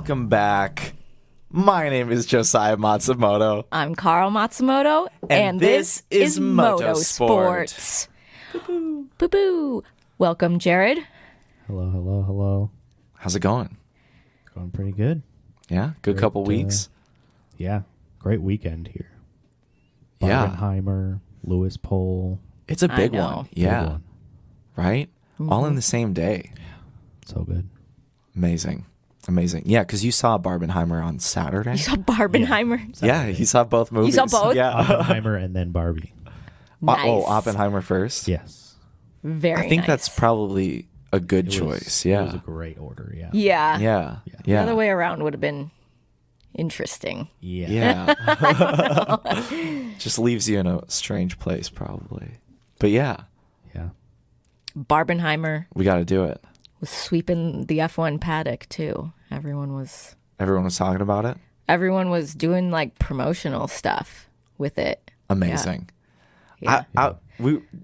Welcome back. My name is Josiah Matsumoto. I'm Carl Matsumoto, and this is Motosports. Boo-boo. Welcome, Jared. Hello. How's it going? Going pretty good. Yeah, good couple weeks. Yeah, great weekend here. Yeah. Barbenheimer, Lewis Pole. It's a big know. one. Yeah. Big one. Right? All in the same day. So good. Amazing. Yeah, because you saw Barbenheimer on Saturday. You saw Barbenheimer? Yeah, he saw both movies. saw both? Yeah. Oppenheimer and then Barbie. Nice. Oh, Oppenheimer first? Yes. Very I think nice. that's probably a good choice. It Yeah. was a great order, yeah. Yeah. Yeah. The other way around would have been interesting. Yeah. Yeah. Just leaves you in a strange place, probably. But yeah, Yeah. Barbenheimer we got to do it. was sweeping the F1 paddock, too. Everyone was Talking about it. doing like promotional stuff with it. Amazing. Yeah.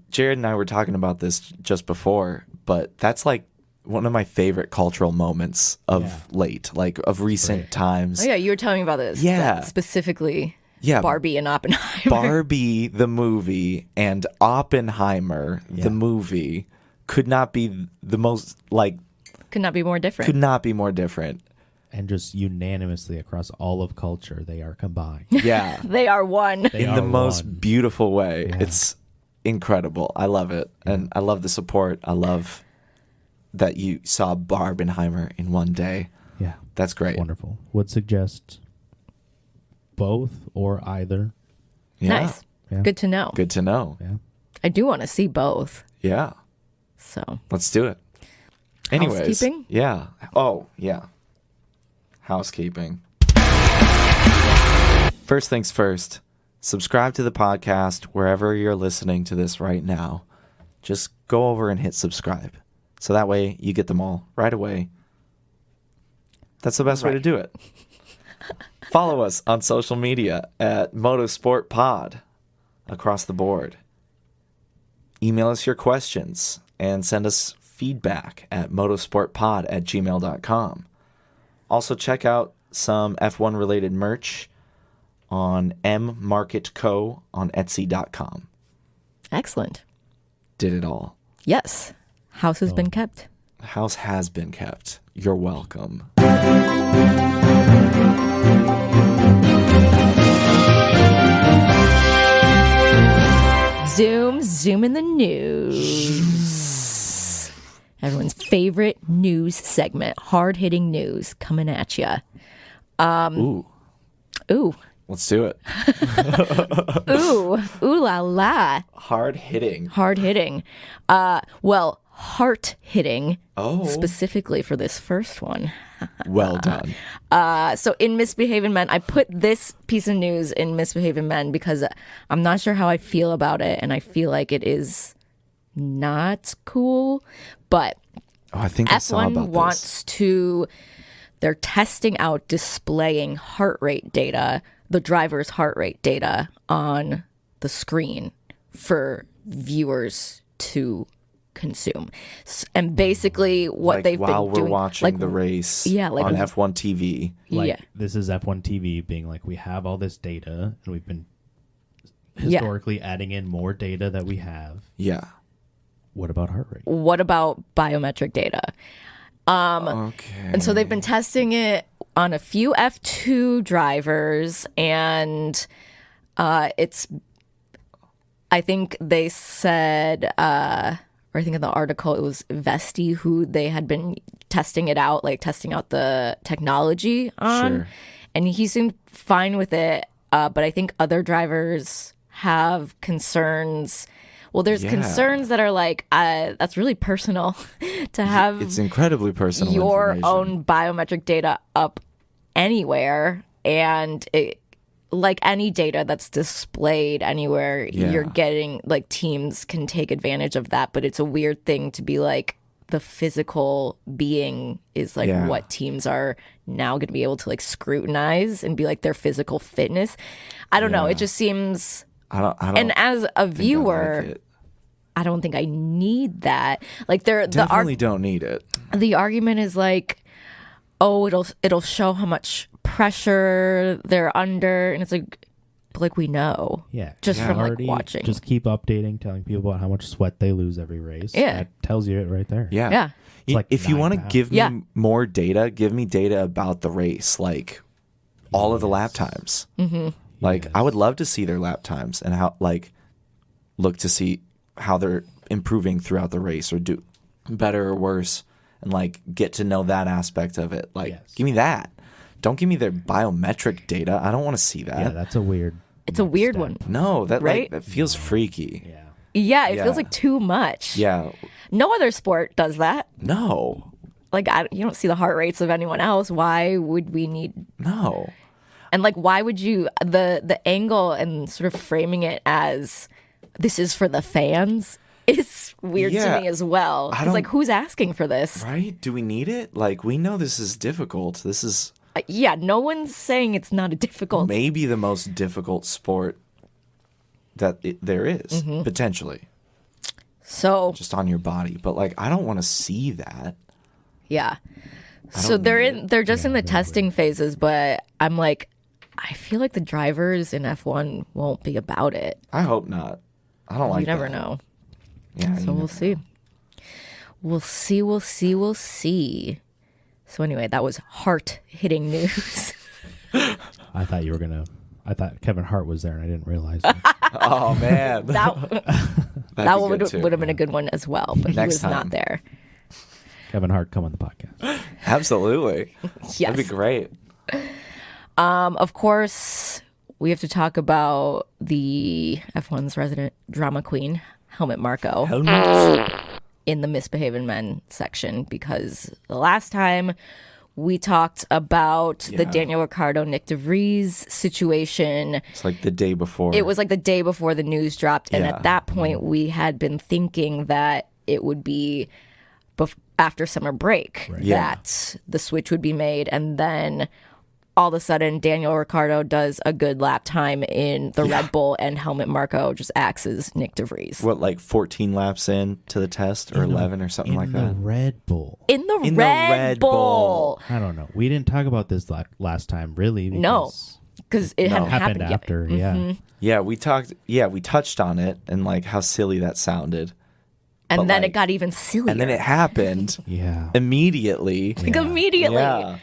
Jared and I were talking about this just before, but that's like one of my favorite cultural moments of late, like of recent times. Oh, yeah, you were telling me about this. Yeah. Specifically, Yeah. Barbie and Oppenheimer. Barbie the movie and Oppenheimer the movie could not be the most Could not be more different. could not be more different. And just unanimously across all of culture, they are combined. Yeah. They are one. They In the are most one. beautiful way. Yeah. It's incredible. I love it. And I love the support. I love that you saw Barbenheimer in one day. Yeah. That's great. Wonderful. Would suggest both or either. Yeah. Nice. Yeah. Good to know. Good to know. Yeah. I do want to see both. Yeah. So Let's do it. Anyways. Housekeeping? Yeah. Oh, yeah. Housekeeping. First things first, subscribe to the podcast wherever you're listening to this right now. Just go over and hit subscribe. So that way you get them all right away. That's the best way to do it. Follow us on social media at motosportpod across the board. Email us your questions and send us feedback at motosportpod@gmail.com. Also, check out some F1 related merch on M Market Co. on Etsy.com. excellent. Did it all. Yes. House has been kept. The house has been kept. You're welcome. Zoom in the news. Everyone's favorite news segment, hard-hitting news coming at you. Ooh, Ooh, let's do it. ooh la la. Hard hitting. Hard-hitting. Well, heart-hitting. Oh. Specifically for this first one. Well done. So in Misbehaving Men, I put this piece of news in Misbehaving Men because I'm not sure how I feel about it, and I feel like it is not cool. But Oh, I think I saw F1 about wants to, they're testing out displaying heart rate data, the driver's heart rate data on the screen for viewers to consume. And basically what they've while been we're doing, watching the race like- on F1 TV. Like, this is F1 TV being like, we have all this data, and we've been historically adding in more data that we have. Yeah. What about heart rate? What about biometric data? Okay. And so they've been testing it on a few F2 drivers, and it's, I think they said, or I think in the article it was Vesti who they had been testing it out, like testing out the technology on. Sure. And he seemed fine with it, but I think other drivers have concerns. Well, there's Yeah. concerns that are like, that's really personal to have It's incredibly personal your information. own biometric data up anywhere, and it, like any data that's displayed anywhere, Yeah. you're getting, like, teams can take advantage of that, but it's a weird thing to be like, the physical being is like Yeah. what teams are now going to be able to like scrutinize and be like their physical fitness. I don't know. Yeah. It just seems, I don't and as a think I like viewer, it. I don't think I need that. Like the Definitely don't need it. the argument is like, oh, it'll show how much pressure they're under, and it's like, but like we know, just from like watching. Just keep updating, telling people about how much sweat they lose every race. Yeah, that tells you it right there. Yeah. It's like if you want to give me Yeah. more data, give me data about the race, like all of the lap times. Mm-hmm. Like I would love to see their lap times and how look to see how they're improving throughout the race or do better or worse, and like get to know that aspect of it. Like give me that. Don't give me their biometric data. I don't want to see that. Yeah, that's a weird. It's a weird one. No, that Right? that feels freaky. Yeah. Yeah, it feels like too much. Yeah. No other sport does that. No. Like you don't see the heart rates of anyone else. Why would we need? No. And like, why would you the angle and sort of framing it as this is for the fans is weird Yeah. to me as well. It's like, who's asking for this? Right? Do we need it? Like we know this is difficult. This is Yeah, no one's saying it's not a difficult. maybe the most difficult sport that there is, potentially, So just on your body. But like, I don't want to see that. yeah, so they're just in the testing phases, but I'm like, I feel like the drivers in F1 won't be about it. I hope not. I don't like. You never that. know. Yeah. So we'll see. We'll see. So anyway, that was heart-hitting news. I thought Kevin Hart was there, and I didn't realize. Oh man. that would have been a good one as well, but Next he was time. not there. Kevin Hart, come on the podcast. Absolutely. Yes. That'd be great. Of course, we have to talk about the F1's resident drama queen, Helmut Marko, in the misbehaving men section, because the last time we talked about the Daniel Ricciardo, Nyck de Vries situation. It's like the day before. It was like the day before the news dropped. And Yeah. at that point, we had been thinking that it would be after summer break that the switch would be made. And then all of a sudden, Daniel Ricciardo does a good lap time in the Red Bull, and Helmut Marko just acts as Nyck de Vries. What, like 14 laps in to the test, or 11 or something like In that? the Red Bull. In the In the Red Red Bull. Bull. I don't know. We didn't talk about this last time, really. No, because it hadn't happened happened after. yet. Yeah. Yeah, we touched on it and like how silly that sounded. And But, then like- it got even sillier. And then it happened Yeah. immediately. Like, immediately. Yeah.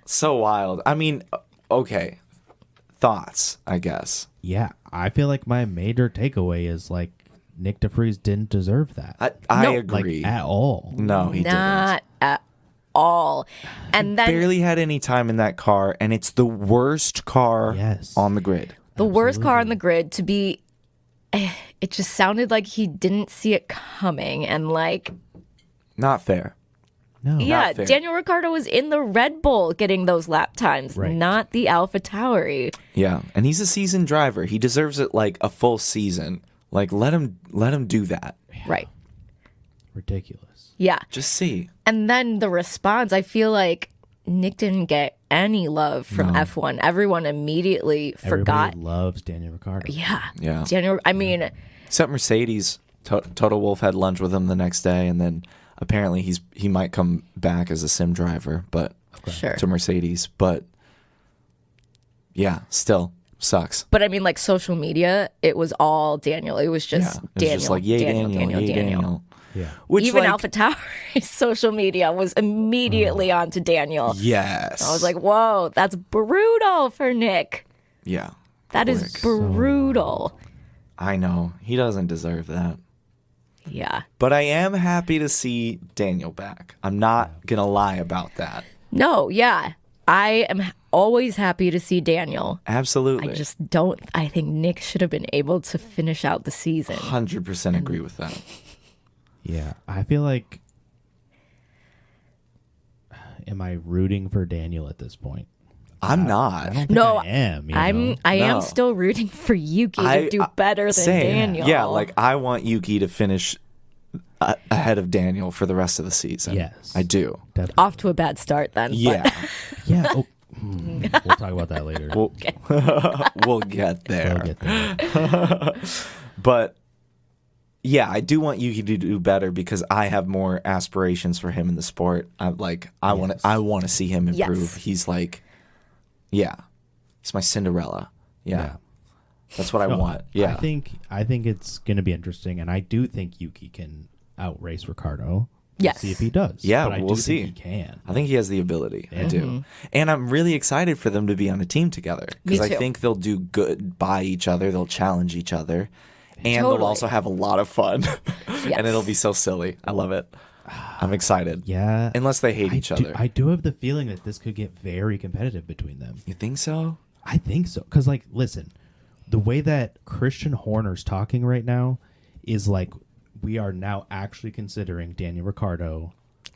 So wild. I mean, okay. Thoughts, I guess. Yeah. I feel like my major takeaway is like Nyck de Vries didn't deserve that. I No. like agree. at all. No, he didn't. Not at all. And then Barely had any time in that car, and it's the worst car Yes. on the grid. the worst car on the grid to be, it just sounded like he didn't see it coming. And like, Not fair. No. yeah, fair. Daniel Ricciardo was in the Red Bull getting those lap times, Right. not the Alpha Tauri. Yeah, and he's a seasoned driver. He deserves it like a full season. Like let him do that. Right. Ridiculous. Yeah. Just see. And then the response, I feel like Nyck didn't get any love from F1. Everyone immediately forgot. Everybody loves Daniel Ricciardo. Yeah. Yeah. Daniel, I mean, Except Mercedes. Toto Wolff had lunch with him the next day, and then apparently he might come back as a sim driver, but sure. to Mercedes. But yeah, still sucks. But I mean, like social media, it was all Daniel. It was Yeah, just it was Daniel. just like yay Daniel, yay Daniel. Yeah. Which Even like, Alpha Tauri's social media was immediately onto Daniel. Yes. I was like, whoa, that's brutal for Nyck. yeah, That is Quick. brutal. I know he doesn't deserve that. Yeah. But I am happy to see Daniel back. I'm not gonna lie about that. No, yeah. I am always happy to see Daniel. Absolutely. I just don't. I think Nyck should have been able to finish out the season. 100% agree with that. Yeah. I feel like. Am I rooting for Daniel at this point? I'm I not. don't think No, I am. I know? am No. still rooting for Yuki to do better than Same. Daniel. Yeah, like I want Yuki to finish ahead of Daniel for the rest of the season. Yes. I do. Definitely. off to a bad start then. Yeah. Yeah. Oh, we'll talk about that later. We'll, we'll get there. We'll get there. But Yeah, I do want Yuki to do better because I have more aspirations for him in the sport. I want to see him improve. Yes. He's like, yeah, he's my Cinderella. Yeah. That's what I want. Yeah. I think it's going to be interesting, and I do think Yuki can outrace Ricardo. Yes. See if he does. Yeah, but we'll see. Think he can. I think he has the ability. I do. Mm-hmm. And I'm really excited for them to be on a team together because Me I too. think they'll do good by each other. They'll challenge each other. And they'll Totally. also have a lot of fun. Yes. And it'll be so silly. I love it. I'm excited. Yeah. Unless they hate each other. I do have the feeling that this could get very competitive between them. You think so? I think so. Because, like, listen, the way that Christian Horner's talking right now is like we are now actually considering Daniel Ricciardo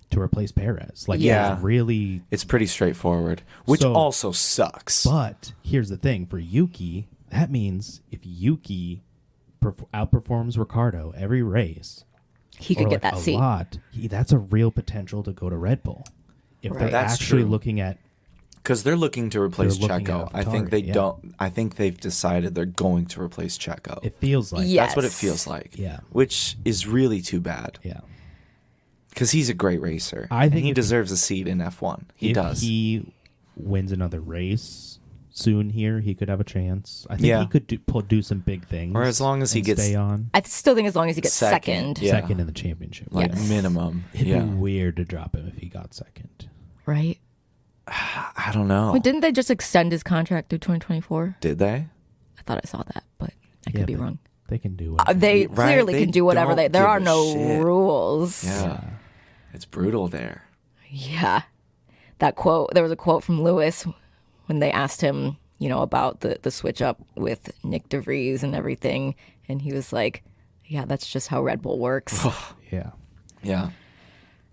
to replace Perez. Like, Yeah. it's really. It's pretty straightforward, which So- also sucks. But here's the thing for Yuki, that means if Yuki outperforms Ricciardo every race, He could or get like that a seat. lot, that's a real potential to go to Red Bull. If Right. they're That's actually true. looking at Because they're looking to replace They're looking Checo. at I think AlphaTauri, they yeah. don't. I think they've decided they're going to replace Checo. it feels like Yeah. That's what it Yes. feels like. Yeah. Which is really too bad yeah. because he's a great racer. I and think he if- deserves a seat in F1. He if does. he wins another race soon here, he could have a chance. I think Yeah. he could do some big things. Or as long as he and gets stay on I still think as long as he gets second. Yeah. second in the championship. like Yes. minimum. It'd Yeah. be weird to drop him if he got second. Right? I don't know. Wait, didn't they just extend his contract through 2024? Did they? I thought I saw that, but I Yeah, could be but wrong. They can do it. They Right, clearly they can do whatever don't there give are a no shit. rules. Yeah. It's brutal there. Yeah. That quote, there was a quote from Lewis when they asked him, about the switch up with Nyck de Vries and everything. And he was like, yeah, that's just how Red Bull works. Yeah. Yeah.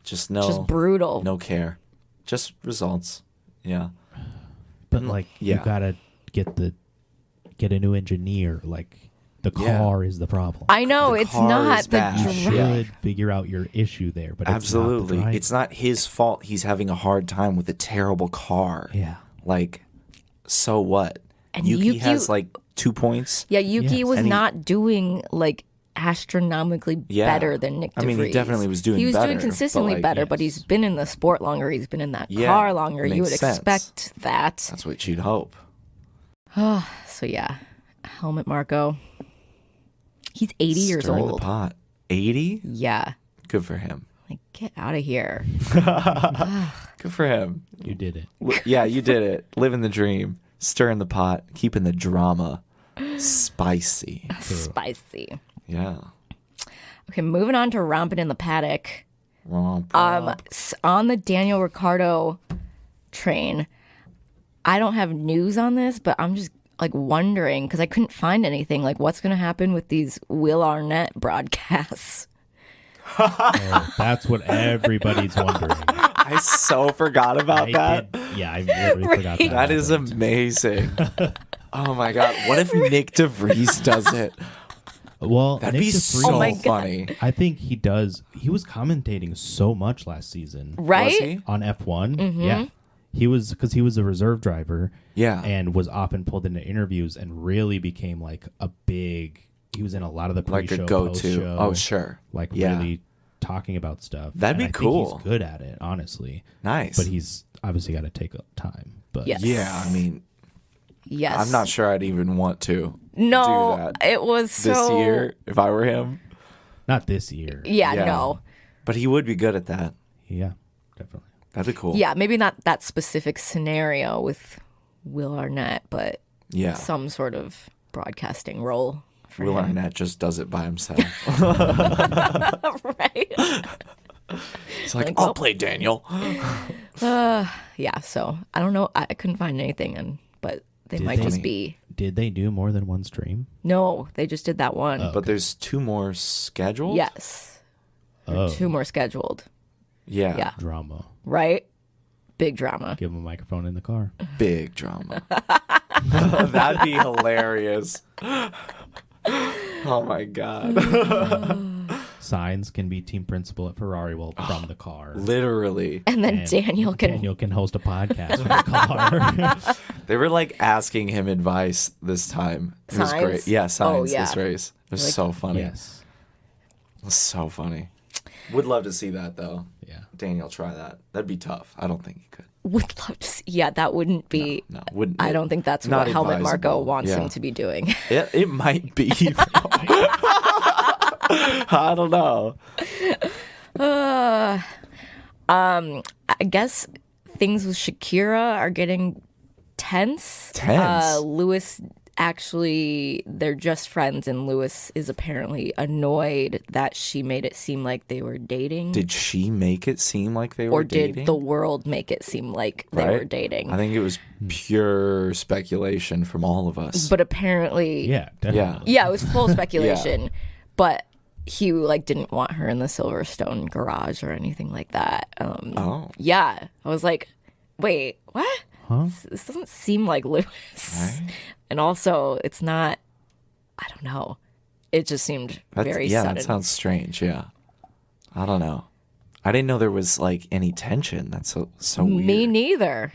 Just Just brutal. no care. Just results. Yeah. But like yeah. you gotta get a new engineer. Like the Yeah. car is the problem. I know, The it's car not is the bad. You drive. should figure out your issue there, but Absolutely. it's not the It's not his fault he's having a hard time with a terrible car. Yeah. Like, so what? And Yuki Yuki- has like 2 points. Yeah, Yuki Yes. was And he- not doing like astronomically Yeah. better than Nyck de I mean, he Vries. definitely was doing He was better, doing but, consistently like, better, but yes. he's been in the sport longer. He's been in that Yeah, car longer. You would makes sense. expect that. That's what you'd hope. So yeah, Helmut Marko. He's 80 years Stirring old. the pot. 80? Yeah, Good for him. like get out of here. Good for him. You did it. Yeah, you did it. Living the dream. Stirring the pot. Keeping the drama spicy. Spicy. Yeah. Okay, moving on to romping in the paddock. Romp, On the Daniel Ricciardo train, I don't have news on this, but I'm just like wondering because I couldn't find anything. Like, what's going to happen with these Will Arnett broadcasts? Oh, that's what everybody's wondering. I so forgot about that. I literally forgot that. That is happened. amazing. Oh my god. What if Nyck de Vries does it? Well, That'd Nick be de Vries, so Oh my God. funny. I think he does. He was commentating so much last season Right? Was he? on F1. Yeah. He was because he was a reserve driver. Yeah. And was often pulled into interviews and really became like a big. He was in a lot of the pre-show, Like a go-to. post-show, Oh, sure. Like Yeah. really talking about stuff. That'd be And I cool. Think he's good at it, honestly. Nice. But he's obviously got to take time. But Yes. Yeah, I mean, Yes. I'm not sure I'd even want to No, do that it was this so. year if I were him. not this year. Yeah, Yeah. no. But he would be good at that. Yeah, definitely. That'd be cool. Yeah, maybe not that specific scenario with Will Arnett, but Yeah. some sort of broadcasting role for Will him. Arnett just does it by himself. Right? It's like, Like, I'll well- play Daniel. Yeah, so I don't know. I couldn't find anything, but they Did might they? just be. Did they do more than one stream? No, they just did that one. But there's 2 more scheduled? Yes. Oh, 2 more scheduled. Yeah. Yeah. drama. Right? Big drama. Give him a microphone in the car. Big drama. That'd be hilarious. Oh my god. Signs can be team principal at Ferrari from the car. Literally. And then And Daniel can. Daniel can host a podcast from the car. They were like asking him advice this time. It was Signs? great. Yeah, signs Oh, yeah. this race. It was Like- so funny. Yes. That's so funny. Would love to see that though. Yeah. Daniel, try that. That'd be tough. I don't think he could. Would love to see. Yeah, that wouldn't be. No, wouldn't. I don't think that's not what Helmut Marko advisable. wants Yeah. him to be doing. It might be. I don't know. I guess things with Shakira are getting tense. Tense? Lewis actually, they're just friends, and Lewis is apparently annoyed that she made it seem like they were dating. Did she make it seem like they were or dating? did the world make it seem like they were Right? dating? I think it was pure speculation from all of us. But apparently, Yeah, definitely. yeah, it was full speculation. But he didn't want her in the Silverstone garage or anything like that. Oh. Yeah, I was like, wait, what? Huh? This doesn't seem like Lewis. Right? And also, it's not. I don't know. It just seemed very sudden. That sounds strange. Yeah, I don't know. I didn't know there was like any tension. That's so weird. Me neither.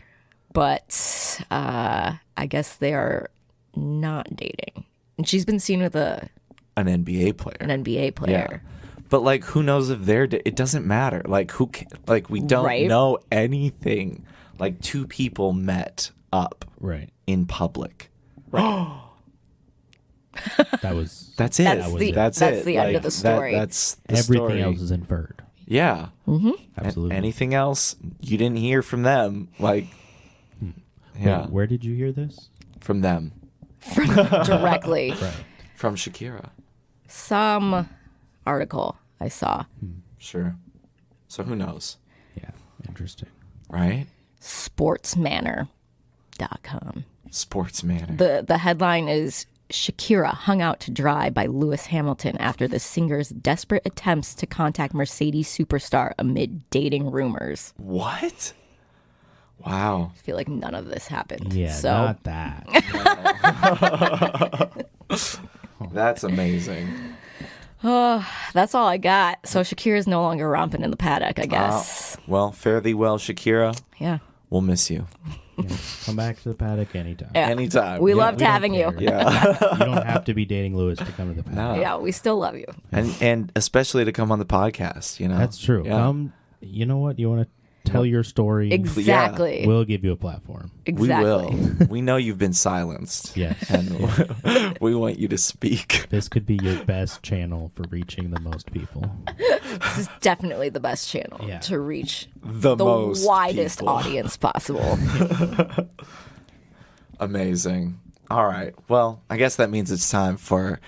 But I guess they are not dating. And she's been seen with An NBA player. an NBA player. But like, who knows if they're? It doesn't matter. Like, we don't Right. know anything. Like, two people met up Right. in public. That was That's it. That's the- That's that's it. the end of the story. That's the everything story. else is inferred. Yeah. Absolutely. Anything else you didn't hear from them? Like, yeah, Wait, where did you hear this? from them, Directly. Right. from Shakira. Some article I saw. Sure. So who knows, Yeah. Interesting. right? Sportsmanner.com. Sports manner. The headline is Shakira hung out to dry by Lewis Hamilton after the singer's desperate attempts to contact Mercedes superstar amid dating rumors. What? Wow. I feel like none of this happened. Yeah. So Not that. That's amazing. that's all I got. So Shakira's no longer romping in the paddock, I guess. Well, fare thee well, Shakira. Yeah. We'll miss you Yeah. Come back to the paddock anytime. Yeah. anytime. We Yeah. loved we don't having you. care. Yeah. You don't have to be dating Lewis to come to the paddock. No. Yeah, we still love you. and especially to come on the podcast. You know. That's true. Yeah. You know what? You want to tell your story? Exactly. We'll give you a platform. Exactly. We will. We know you've been silenced. Yes. And we want you to speak. This could be your best channel for reaching the most people. This is definitely the best channel Yeah. to reach The the most widest people. audience possible. Amazing. All right. Well, I guess that means it's time for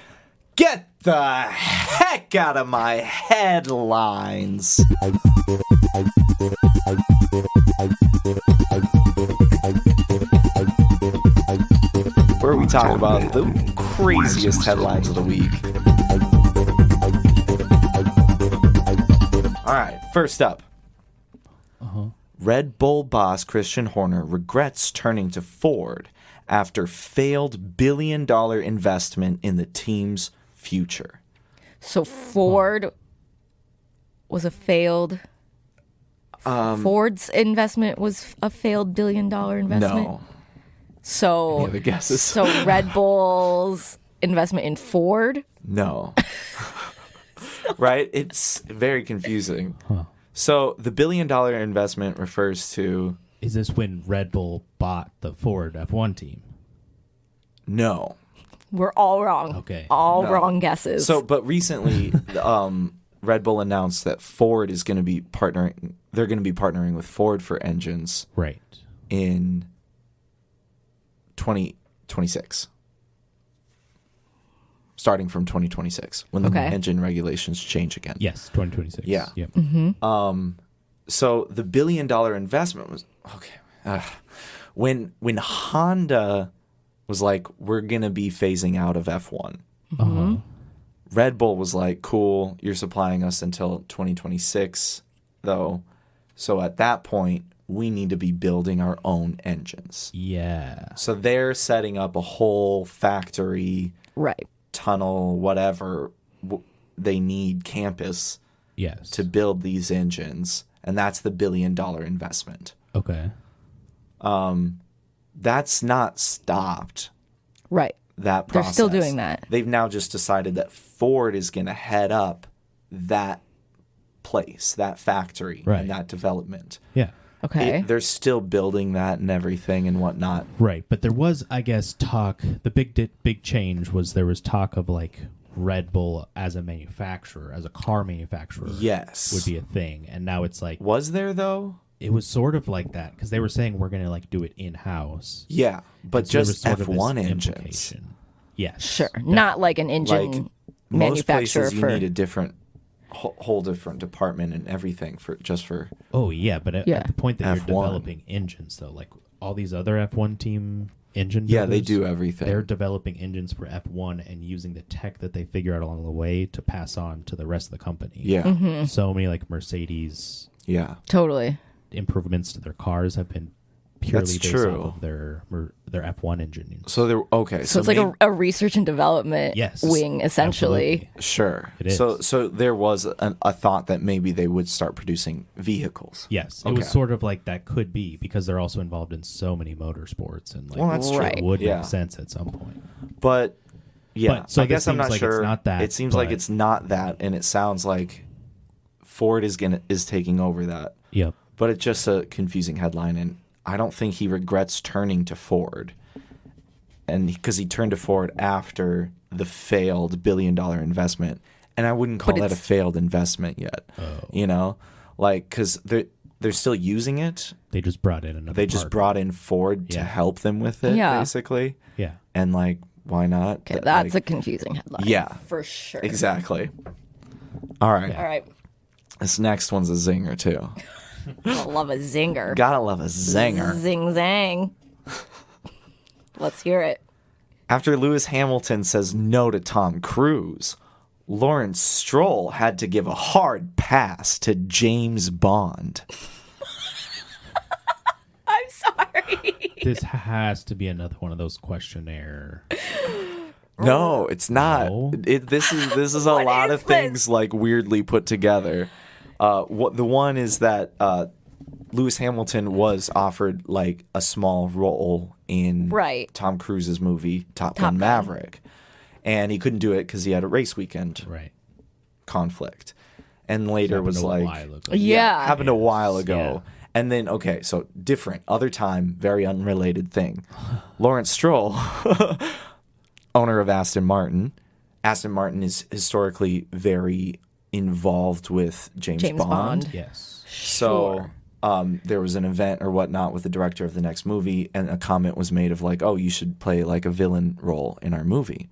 Get the Heck Out of My Headlines. Where we talk about the craziest headlines of the week. All right. First up. Red Bull boss Christian Horner regrets turning to Ford after failed billion-dollar investment in the team's future. So Ford was a failed. Ford's investment was a failed billion-dollar investment. No. So Any other guesses? So Red Bull's investment in Ford. No. Right? It's very confusing. Huh. So the billion-dollar investment refers to Is this when Red Bull bought the Ford F1 team? no. We're all wrong. Okay. All No. wrong guesses. So, but recently, Red Bull announced that Ford is going to be partnering. They're going to be partnering with Ford for engines Right. in 2026. Starting from 2026, when the Okay. engine regulations change again. Yes, 2026. Yeah. Yep. So the billion-dollar investment was okay. When Honda was like, we're gonna be phasing out of F1. Uh-huh. Red Bull was like, cool, you're supplying us until 2026, though. So at that point, we need to be building our own engines. Yeah. So they're setting up a whole factory, right. tunnel, whatever they need, campus Yes. to build these engines. And that's the billion-dollar investment. Okay. That's not stopped, Right. that They're process. still doing that. They've now just decided that Ford is going to head up that place, that factory, Right. and that development. Yeah. Okay. They're still building that and everything and whatnot. Right, but there was, I guess, talk. The big change was there was talk of like Red Bull as a manufacturer, as a car manufacturer. Yes. would be a thing, and now it's like Was there though? it was sort of like that because they were saying we're gonna like do it in house, Yeah, but so there was just sort of this F1 engines. implication. Yes, Sure. Not like an engine Like most manufacturer places, you for. need a different whole different department and everything for. Oh yeah, but Yeah. at the point that you're F1. developing engines, though, like all these other F1 team engine, Yeah, they builders, do everything. They're developing engines for F1 and using the tech that they figure out along the way to pass on to the rest of the company. Yeah, Mm-hmm. So many like Mercedes yeah. Totally. improvements to their cars have been purely That's based true. off of their F1 engine. So they're okay. So it's like a research and development Yes, wing, essentially. absolutely. sure. It is. So there was a thought that maybe they would start producing vehicles. Yes, it Okay. was sort of like that could be because they're also involved in so many motorsports and like Well, that's true. Right. it would Yeah. make sense at some point. But yeah, But, so I this guess I'm seems not like sure. it's not that, it seems like but- it's not that, and it sounds like Ford is taking over that. Yep. But it's just a confusing headline, and I don't think he regrets turning to Ford, and because he turned to Ford after the failed $1 billion investment, and I wouldn't call But that a it's- failed investment yet. You know, like because they're still using it. They just brought in another. They just partner. brought in Ford to Yeah. help them with it, Yeah. basically. Yeah. And like, why not? Okay, that's a confusing headline. Yeah. For sure. Exactly. All right. All right. This next one's a zinger too. I love a zinger. Gotta love a zinger. Zing zang. Let's hear it. After Lewis Hamilton says no to Tom Cruise, Lawrence Stroll had to give a hard pass to James Bond. I'm sorry. This has to be another one of those questionnaire. No, it's not. No? This is a What lot is of things like weirdly put together. What the one is that Lewis Hamilton was offered like a small role in Right. Tom Cruise's movie Top Top Gun Gun. Maverick, and he couldn't do it because he had a race weekend Right. conflict, and later Happened was a like while ago. Yeah. happened a while Yes, ago. yeah. And then, okay, so different, other time, very unrelated thing. Lawrence Stroll, owner of Aston Martin. Aston Martin is historically very involved with James Bond. Yes. So there was an event or whatnot with the director of the next movie, and a comment was made of like, oh, you should play like a villain role in our movie.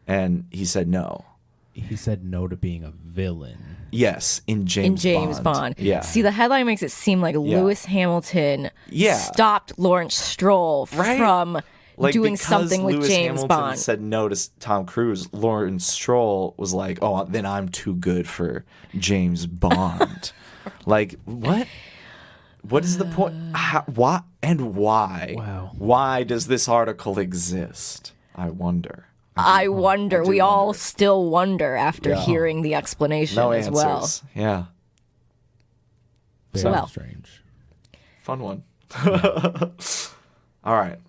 And he said no. He said no to being a villain. Yes, in In James James Bond. Yeah. See, the headline makes it seem like Lewis Hamilton Yeah. stopped Lawrence Stroll Right? from Like, doing because something with Lewis James Hamilton Bond. said no to Tom Cruise, Lawrence Stroll was like, "Oh, then I'm too good for James Bond." Like, what? What is the point? How, why and why? Wow. Why does this article exist? I wonder. I wonder. do We all wonder. still wonder after Yeah. hearing the explanation No as answers. well. Yeah, Very Well. strange. fun one. All right.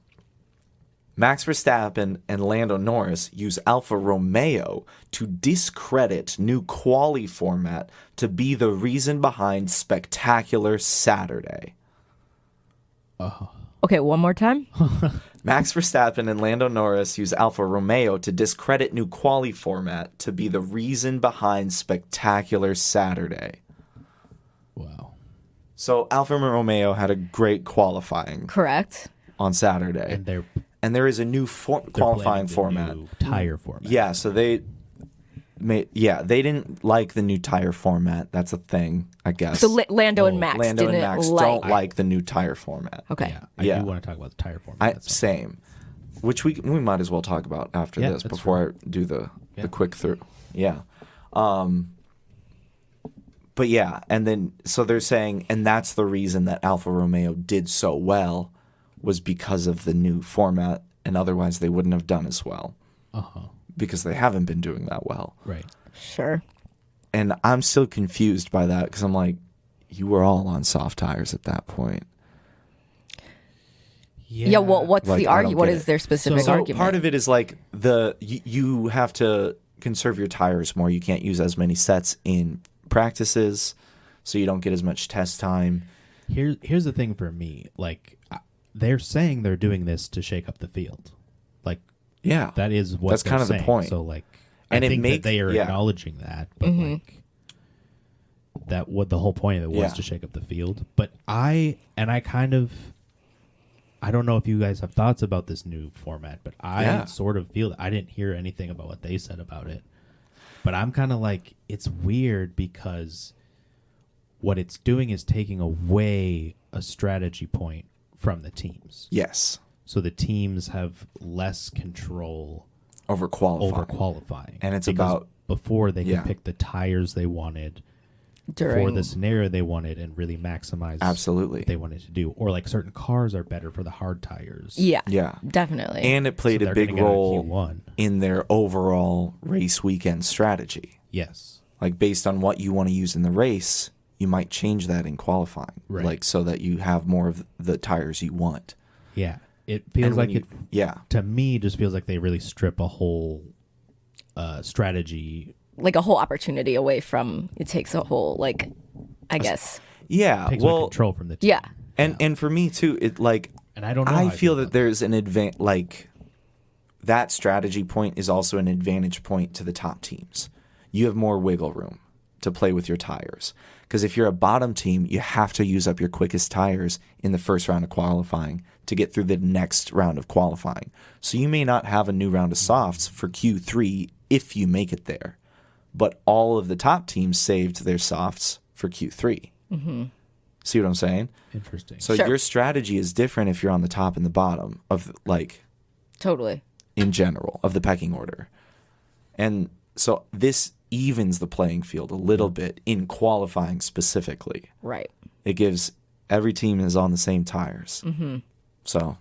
Max Verstappen and Lando Norris use Alfa Romeo to discredit new quali format to be the reason behind Spectacular Saturday. Okay, one more time. Max Verstappen and Lando Norris use Alfa Romeo to discredit new quali format to be the reason behind Spectacular Saturday. Wow. So Alfa Romeo had a great qualifying Correct. on Saturday, And they're and there is a new they're qualifying planning the format. new tire format. Yeah, so they didn't like the new tire format. That's a thing, I guess. So Lando and Max Lando didn't and Max like. don't like the new tire format. Okay. Yeah. I Yeah. do want to talk about the tire format. I That's- same, which we might as well talk about after Yeah, this that's before I do the Yeah. quick through. Yeah. But yeah, and then so they're saying, and that's the reason that Alfa Romeo did so well was because of the new format, and otherwise they wouldn't have done as well Uh-huh. because they haven't been doing that well. Right. Sure. And I'm still confused by that because I'm like, you were all on soft tires at that point. Yeah. Well, what's Like, the I don't argument? What get is it. their specific So argument? part of it is like you have to conserve your tires more. You can't use as many sets in practices, so you don't get as much test time. Here's the thing for me. Like, they're saying they're doing this to shake up the field. Like, Yeah. that is what That's they're kind of the saying. point. So, like, And I it think make- that they are yeah. acknowledging that, but like, that what the whole point of it was Yeah. to shake up the field. But I don't know if you guys have thoughts about this new format, but I sort of feel that I didn't hear anything about what they said about it. But I'm kind of like, it's weird because what it's doing is taking away a strategy point from the teams. Yes. So the teams have less control Over qualifying. over qualifying. And it's Because about- before they Yeah. could pick the tires they wanted for During the scenario they wanted and really maximize Absolutely. what they wanted to do. Or like certain cars are better for the hard tires. yeah, Yeah. definitely. And it played So a they're big gonna get a role Q1. in their overall race weekend strategy. Yes. Like, based on what you want to use in the race, you might change that in qualifying. Right. Like, so that you have more of the tires you want. Yeah. It feels And when like you- yeah. to me, just feels like they really strip a whole strategy, like a whole opportunity away from it takes a whole like I guess Yeah. takes away Well, control from the team. yeah and for me too, it like, And I don't know. I how feel that about there's an like that strategy point is also an advantage point to the top teams. You have more wiggle room to play with your tires. Because if you're a bottom team, you have to use up your quickest tires in the first round of qualifying to get through the next round of qualifying. So you may not have a new round of softs for Q3 if you make it there. But all of the top teams saved their softs for Q3. Mm-hmm. See what I'm saying? Interesting. So Sure. your strategy is different if you're on the top and the bottom of, like, totally in general, of the pecking order. And so this evens the playing field a little bit in qualifying specifically. right. It gives every team is on the same tires. Mm-hmm. So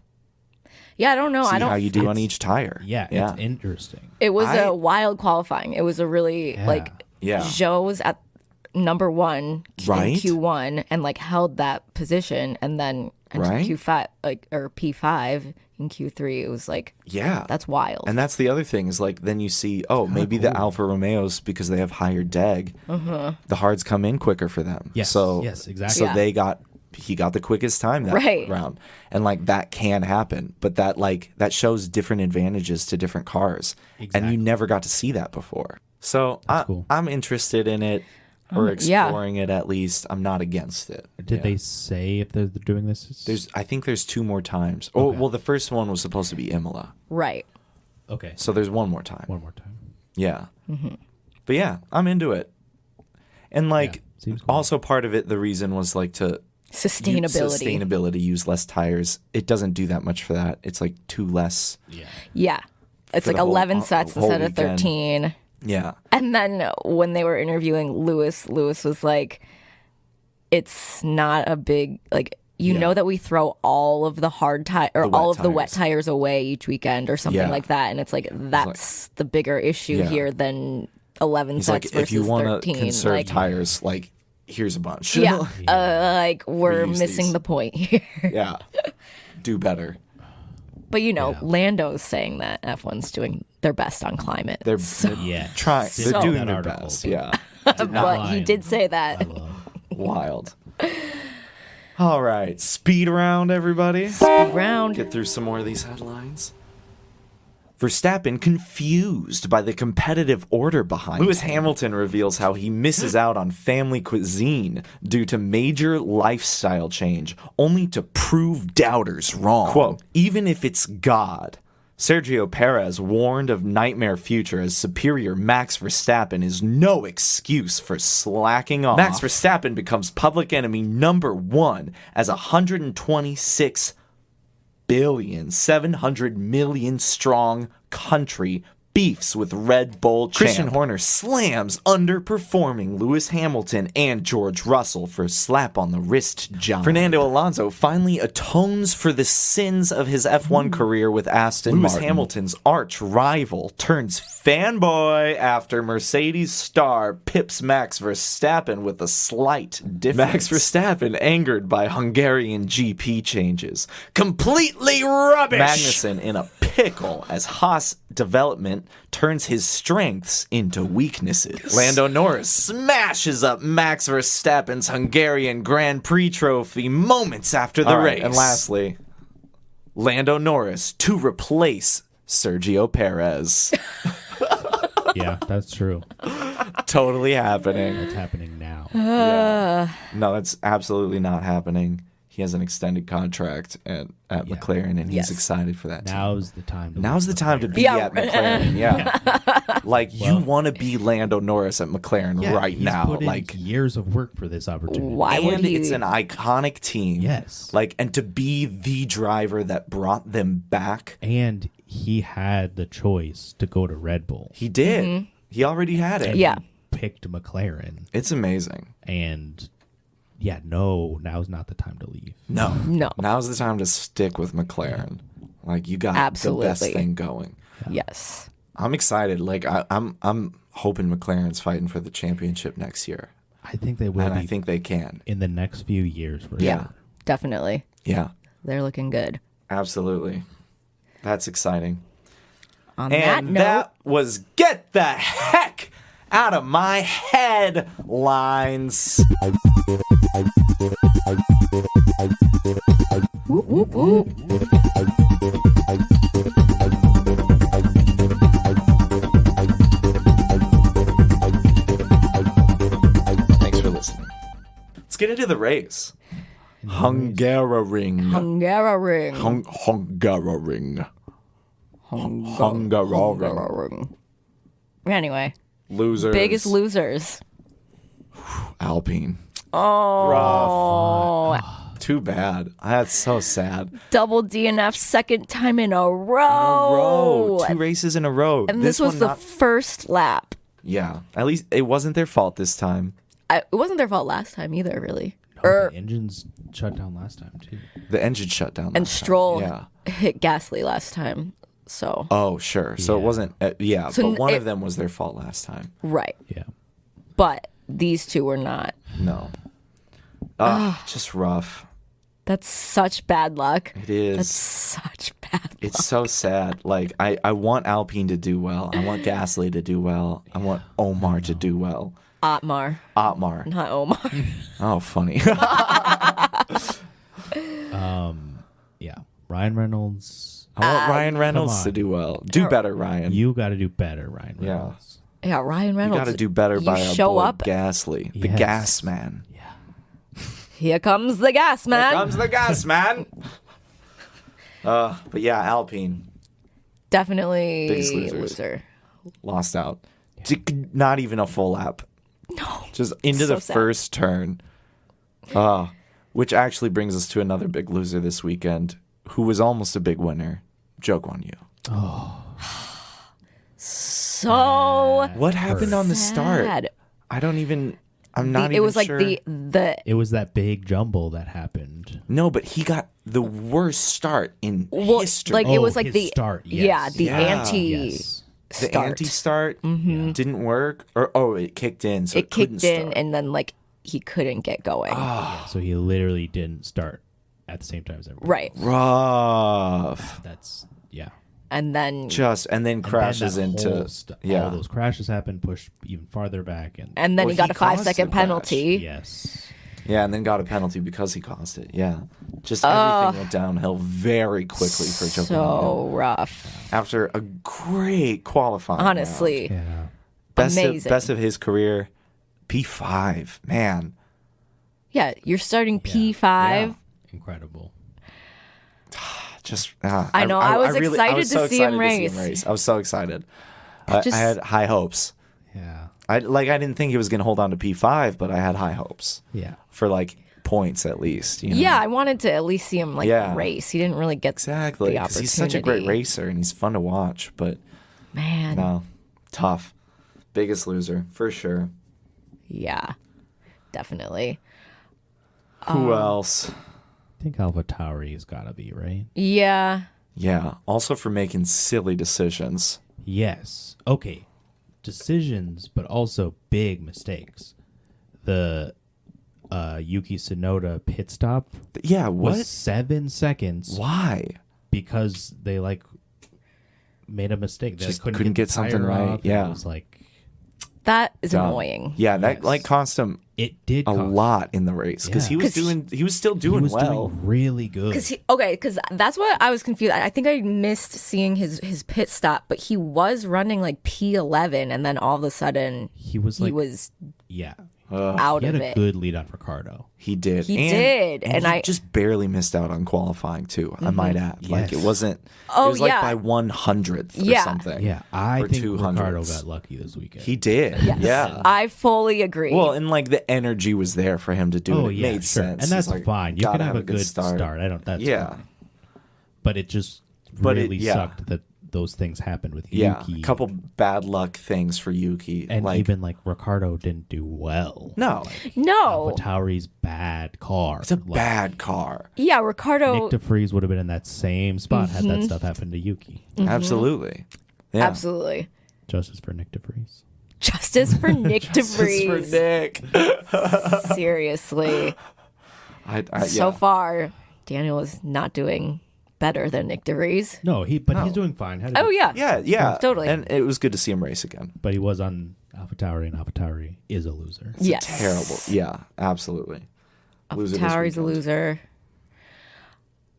Yeah, I don't know. see I don't. how you do on it's- each tire. yeah, it's interesting. It was I- a wild qualifying. It was a really like Yeah. Joe was at number one Right. in Q1 and like held that position, and then into Right. Q5 like or P5 in Q3. It was like Yeah. that's wild. And that's the other thing is, like, then you see, oh, maybe the Alfa Romeos, because they have higher deg, the hards come in quicker for them. Yes, So, yes, exactly. So Yeah. he got the quickest time that Right. round. And, like, that can happen. But that shows different advantages to different cars. And Exactly. you never got to see that before. So cool. I'm interested in it, or yeah. exploring it at least. I'm not against it. Did Yeah. they say if they're doing this? I think there's 2 more times. Oh, Okay. well, the first one was supposed to be Imola. right. Okay. So there's one more time. One more time. Yeah. But yeah, I'm into it. And like, Yeah, seems cool. also part of it, the reason was like to Sustainability. use less tires. It doesn't do that much for that. It's like 2 less. Yeah. Yeah. It's For like the whole- 11 sets whole instead of weekend. 13. Yeah. And then when they were interviewing Lewis was like, it's not a big, like, you Yeah. know that we throw all of the hard tire or The wet all of the wet tires. tires away each weekend or something Yeah. like that. And it's like, that's the bigger issue Yeah. here than 11 He's sets like, versus if you want 13. to conserve like, tires, like, here's a bunch. yeah, like we're Reuse missing these. the point here. Yeah. Do better. But you know, Yeah. Lando's saying that F1's doing their best on climate. They're Yeah. trying. So- They're doing that their article. best. Yeah. but lie. he did say that. Wild. All right. Speed round, everybody. Round. Get through some more of these headlines. Verstappen confused by the competitive order behind Lewis Hamilton reveals how he misses out on family cuisine due to major lifestyle change, only to prove doubters wrong. Quote, even if it's God. Sergio Perez warned of nightmare future as superior Max Verstappen is no excuse for slacking off. Max Verstappen becomes public enemy number 1 as 126 billion, 700 million strong country beefs with Red Bull champ. Christian Horner slams underperforming Lewis Hamilton and George Russell for slap on the wrist job. Fernando Alonso finally atones for the sins of his F1 career with Aston Martin. Lewis Hamilton's arch rival turns fanboy after Mercedes star pips Max Verstappen with a slight difference. Max Verstappen angered by Hungarian GP changes. Completely rubbish! Magnussen in a pickle as Haas development turns his strengths into weaknesses. Lando Norris smashes up Max Verstappen's Hungarian Grand Prix trophy moments after the race. And lastly, Lando Norris to replace Sergio Perez. Yeah, that's true. Totally happening. It's happening now. Yeah. No, that's absolutely not happening. He has an extended contract at McLaren, and he's excited for that. Now's the time. Now's the time to be at McLaren. Yeah, like you want to be Lando Norris at McLaren right now. Put in like years of work for this opportunity. Why would he? It's an iconic team. Yes. Like, and to be the driver that brought them back. And he had the choice to go to Red Bull. He did. Mm-hmm. He already had it. Yeah. He picked McLaren. It's amazing. And yeah, no, now's not the time to leave. No. Now's the time to stick with McLaren. Like, you got the best thing going. Yes. I'm excited. Like, I'm hoping McLaren's fighting for the championship next year. I think they will. And I think they can. In the next few years, for Yeah. sure. Definitely. Yeah. They're looking good. Absolutely. That's exciting. On that note, that was Get the Heck Out of My Headlines. whoop, whoop, whoop. Thanks for listening. Let's get into the race. Hungaroring. Hungaroring. Hungaroring. Hungaroring. Anyway. Losers. Biggest losers. Alpine. Oh. Rough. Too bad. That's so sad. Double DNF second time in a row. 2 races in a row. And this was the first lap. Yeah. At least it wasn't their fault this time. It wasn't their fault last time either, really. No, the engines shut down last time, too. The engine shut down And last Stroll time. hit Gasly last time. So. Oh, sure. So it wasn't, So but one of them was their fault last time. Right. Yeah. But these two were not. No. Just rough. That's such bad luck. It is. That's such bad luck. It's so sad. Like, I want Alpine to do well. I want Gasly to do well. I want Omar to do well. Otmar. Not Omar. Oh, funny. Yeah. Ryan Reynolds. I want Ryan Reynolds to do well. Do better, Ryan. You got to do better, Ryan Reynolds. Yeah, Ryan Reynolds. You got to do better by our show boy up. Gasly, the Yes. gas man. Here comes the gas man. Here comes the gas man. But yeah, Alpine Definitely Biggest losers. loser. lost out. Not even a full lap. No. Just into So the sad. first turn. Which actually brings us to another big loser this weekend, who was almost a big winner, Joe Guan Yu. So What happened on the start? sad. I don't even. I'm not It even was like sure. the It was that big jumble that happened. No, but he got the worst start in well, history. like it was like his the start, yeah, yes. the Yeah. anti Yes. the start. anti-start didn't work, or it kicked in, so It couldn't kicked in start. and then like he couldn't get going. Yeah, so he literally didn't start at the same time as everybody. Right. Rough. That's yeah. And then And then crashes And then that into whole all those crashes happened, pushed even farther back, and and then Well, he got he a caused 5-second the crash. penalty. yes, and then got a penalty because he caused it. Yeah, just everything went downhill very quickly for Joe Guan So Yu. rough. After a great qualifying round. Honestly. yeah. Amazing. best of his career, P5, man. Yeah, you're starting P5. Yeah. Incredible. Just I know, I was excited was to so see him excited to race. I was so excited. I had high hopes. Yeah, I didn't think he was going to hold on to P5, but I had high hopes yeah. for like points at least. You know? Yeah, I wanted to at least see him like Yeah. race. He didn't really get exactly. the Because he's such a great opportunity. racer and he's fun to watch. But Man. no, tough. Biggest loser for sure. Yeah. Definitely. Who else? I think AlphaTauri's got to be right. Yeah. Yeah. Also for making silly decisions. Yes. Okay. Decisions, but also big mistakes. The Yuki Tsunoda pit stop Yeah. was What? 7 seconds Why? because they like made a mistake. They Just couldn't couldn't get the something tire right. off, and Yeah. it was like That is dumb. annoying. Yeah, that Yes. like cost him it did a cost. lot in the race because Yeah. he was still He doing was well. doing really good. Because that's what I was confused. I think I missed seeing his pit stop, but he was running like P11, and then all of a sudden He was he like, was yeah, out he had of a it. good lead on Ricardo. He did. He did, and he I- just barely missed out on qualifying too. I might add, like it Yes. wasn't. Oh, it was like yeah. by 100th or Yeah. something. Yeah, I or think 200ths. Ricardo got lucky this weekend. He did. Yes. Yeah. I fully agree. Well, and like the energy was there for him to do oh it. It yeah, made sure, sense. and that's He's like, fine. You gotta can have a good start. I don't. That's Yeah. fine. But it just But it- really yeah. sucked that those things happened with Yeah, Yuki. a couple bad luck things for Yuki. and like, even like Ricardo didn't do well. no, no. Tauri's bad car. it's a bad car. Yeah, Ricardo. Nick DeFries would have been in that same spot had that stuff happened to Yuki. Absolutely. Yeah. Absolutely. Justice for Nick DeFries. Justice for Nick Just for DeVries. Nick. Seriously. So yeah. far, Daniel is not doing better than Nick DeVries. No, he's doing fine. Had a Oh, good- yeah. Yeah. Totally. And it was good to see him race again. But he was on AlphaTauri, and AlphaTauri is a loser. Yes. Terrible. Yeah, absolutely. Loser this Tauri's a weekend. loser.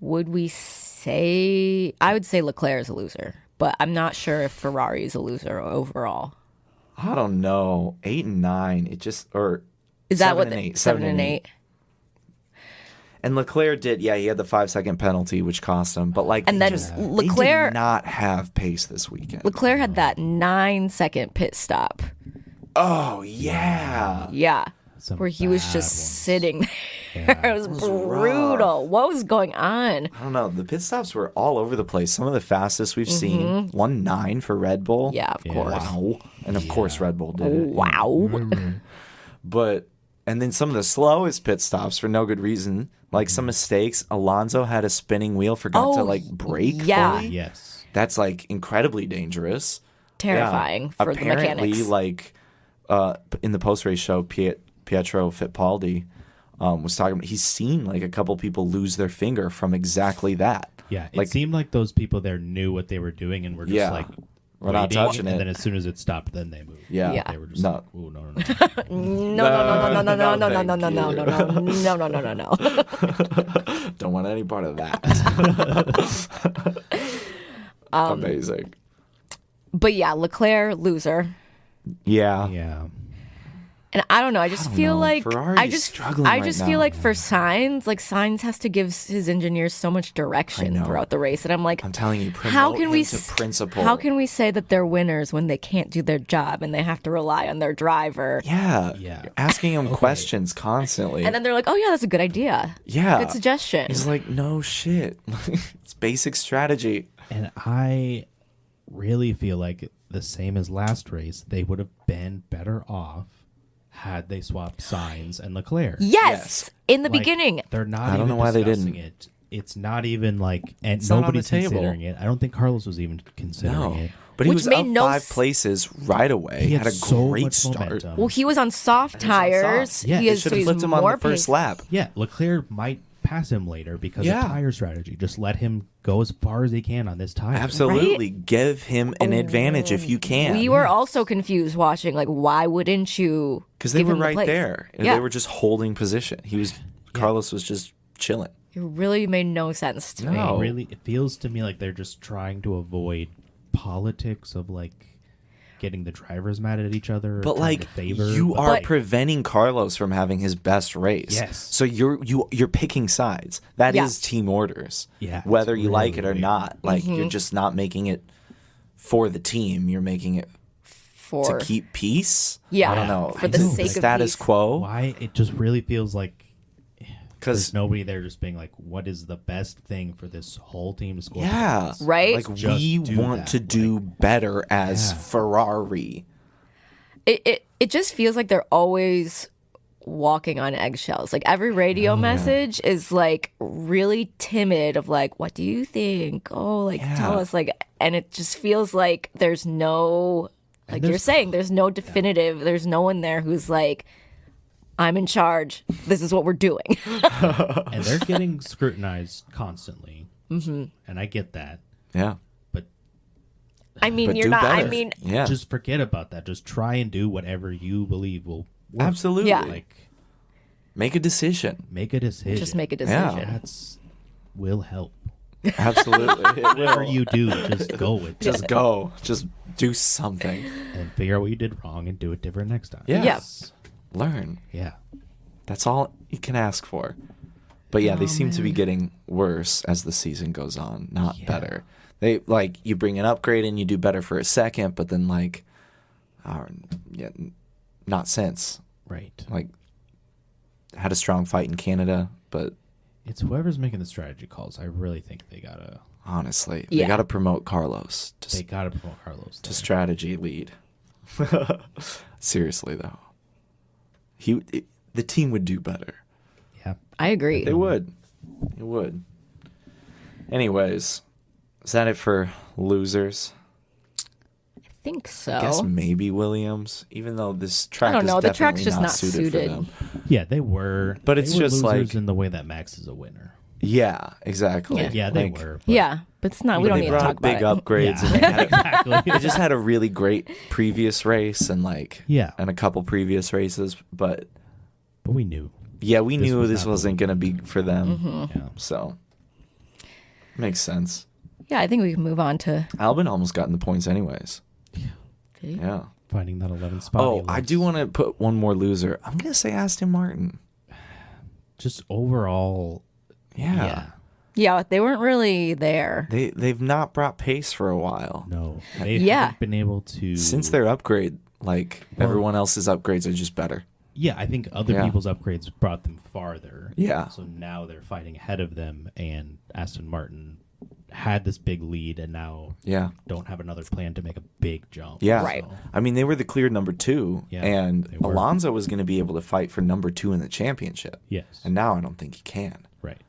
Would we say... I would say Leclerc is a loser, but I'm not sure if Ferrari is a loser overall. I don't know. 8 and 9. It just or Is that 7 what... and 8. 7 and 8? And Leclerc did, yeah, he had the 5-second penalty, which cost him. But like, And then they Leclerc- did not have pace this weekend. Leclerc had that 9-second pit stop. Oh yeah, Yeah. Some Where he was bad just ones. sitting there. It was brutal. What was going on? I don't know. The pit stops were all over the place. Some of the fastest we've seen. 1.9 for Red Bull. Yeah, of course. Wow. And of course, Red Bull did it. Wow. But and then some of the slowest pit stops for no good reason, like some mistakes. Alonso had a spinning wheel, forgot to like brake. yeah. fully. Yes. That's like incredibly dangerous. Terrifying for the Apparently, mechanics. like in the post race show, Pietro Fittipaldi was talking. He's seen like a couple people lose their finger from exactly that. Yeah. It Like- seemed like those people there knew what they were doing and were just Yeah. like, We're not waiting, touching and it. then as soon as it stopped, then they moved. Yeah. Yeah. They were just No. like, oh, no. No. Don't want any part of that. Amazing. But yeah, Leclerc, loser. Yeah. Yeah. And I don't know. I just feel know. like Ferrari's I just struggling I right just now. feel like for Sainz, like Sainz has to give his engineers so much direction know. throughout the race, and I'm like, I'm telling you, how promote can him we to principal. how can we say that they're winners when they can't do their job and they have to rely on their driver? Yeah. Yeah. You're asking him questions constantly. And then they're like, oh yeah, that's a good idea. yeah. Good suggestion. He's like, no shit. It's basic strategy. And I really feel like the same as last race, they would have been better off had they swapped Sainz and Leclerc. Yes, in the Like, beginning. They're not I don't even know why they discussing didn't. it. It's not even like, and It's not on the nobody's table. considering it. I don't think Carlos was even considering No. it. But he Which was made up no 5 s- places right away. He had a so great much start. momentum. Well, he was on soft tires. soft. Yeah, he they is, Should so have he's flipped him on more the first pace- lap. Yeah, Leclerc might pass him later because Yeah. of tire strategy. Just let him go as far as he can on this tire. Absolutely. Give him an advantage if you can. We were also confused watching. Like, why wouldn't you? Because they give were him the right place? there. Yeah, They were just holding position. Carlos was just chilling. it really made no sense to me. No. It feels to me like they're just trying to avoid politics of like getting the drivers mad at each other. Or But trying like to favor, you but, are like, preventing Carlos from having his best race. Yes. So you're picking sides. That is Yeah. team orders. Yeah, Whether it's you like it really or weird. not, like you're just not making it for the team. You're making it For to keep peace. Yeah, I don't know. for the sake of status peace. quo. why it just really feels like Because there's nobody there just being like, what is the best thing for this whole team to score? yeah, points? Right? Like Just we do want that. to do better as Yeah. Ferrari. it just feels like they're always walking on eggshells. Like every radio message is like really timid of like, what do you think? Oh, like tell us, like, and it just feels like there's no, like you're saying, there's no definitive, there's no one there who's like, I'm in charge. This is what we're doing. And they're getting scrutinized constantly. Mm-hmm. And I get that. Yeah. But I mean, But you're do not. I better. mean, Yeah. Just forget about that. Just try and do whatever you believe will work. Absolutely. Yeah. Like, Make a decision. make a decision. just make a decision. That's will help. Absolutely. It Whatever will. you do, just go with it. Just go. Just do something. And figure out what you did wrong and do it different next time. Yeah. Yeah. Learn. Yeah. That's all you can ask for. But yeah, they seem to be getting worse as the season goes on, not Yeah. better. They like you bring an upgrade and you do better for a second, but then like, not since. Right. Like, had a strong fight in Canada, but It's whoever's making the strategy calls. I really think they gotta honestly, Yeah. they got to promote Carlos they gotta promote Carlos. to there. strategy lead. Seriously though, the team would do better. Yeah. I agree. They would. It would. Anyways, is that it for losers? I think so. I guess maybe Williams, even though this track don't is know, the definitely track's just not suited suited. for them. Yeah, they were. But they it's were just losers like- in the way that Max is a winner. Yeah, exactly. Yeah, they Like, were. but- Yeah, but it's not. We But don't they need to brought talk big about it. upgrades, Yeah, and they, had, exactly. they just had a really great previous race and Yeah. and a couple previous races. But But we knew. yeah, we This knew was this not wasn't going to be for them. Mm-hmm. Yeah. So makes sense. Yeah, I think we can move on to. Albin almost got in the points anyways. Did he? Yeah. Finding that 11th spot. Oh, he I loves. do want to put one more loser. I'm going to say Aston Martin. Just overall. Yeah. Yeah, they weren't really there. They've not brought pace for a while. No. They Yeah. haven't been able to. Since their upgrade, like Well- everyone else's upgrades are just better. Yeah, I think other Yeah. people's upgrades brought them farther. Yeah. So now they're fighting ahead of them, and Aston Martin had this big lead and now Yeah. don't have another plan to make a big jump. Yeah. Right. So, I mean, they were the clear number 2, Yeah, and they were. Alonso was going to be able to fight for number 2 in the championship. yes. And now I don't think he can. Right.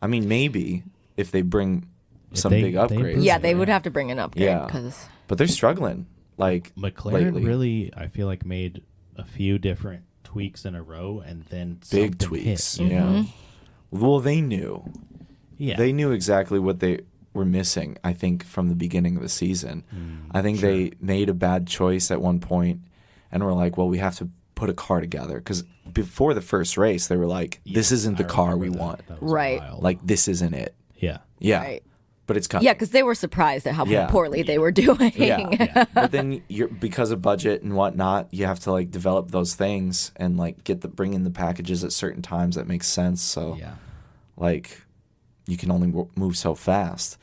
I mean, maybe if they bring If some they- big they upgrades. improve Yeah, it, they would yeah. have to bring an upgrade Yeah. because But they're struggling. Like, McLaren lately. really, I feel like, made a few different tweaks in a row and then Big something tweaks. hit. Yeah. Well, they knew. Yeah. They knew exactly what they were missing, I think, from the beginning of the season. I think sure. they made a bad choice at one point and were like, well, we have to put a car together. Because before the first race, they were like, this Yeah, isn't the I car remember we that. want. That was Right. wild. Like, this isn't it. yeah. Yeah. right. But it's coming. Yeah, because they were surprised at how Yeah. poorly they were doing. Yeah. Yeah. But then you're because of budget and whatnot, you have to like develop those things and like bring in the packages at certain times that makes sense. So Yeah. like you can only move so fast.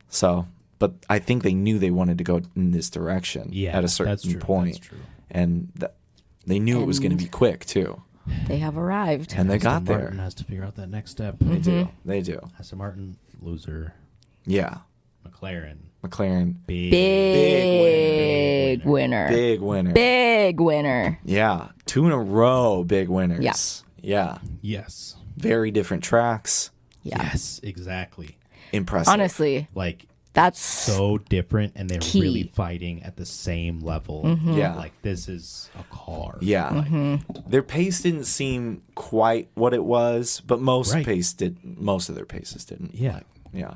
So, but I think they knew they wanted to go in this direction Yeah. at a certain that's true. point, That's true. and they knew it was going to And- be quick too. They have arrived. And they got Aston there. Martin has to figure out that next step. They do. They do. Aston Martin, loser. Yeah. McLaren, McLaren, big. Big winner. big winner. Big winner. Yeah, 2 in a row, big winners. Yeah. Yes. Very different tracks. Yeah. Yes, exactly. Impressive. Honestly, Like, that's so different, and they're Key. really fighting at the same level. Yeah. Like, this is a car. Yeah. Mm-hmm. Their pace didn't seem quite what it was, but most Right. of their paces didn't. Yeah. Like, yeah.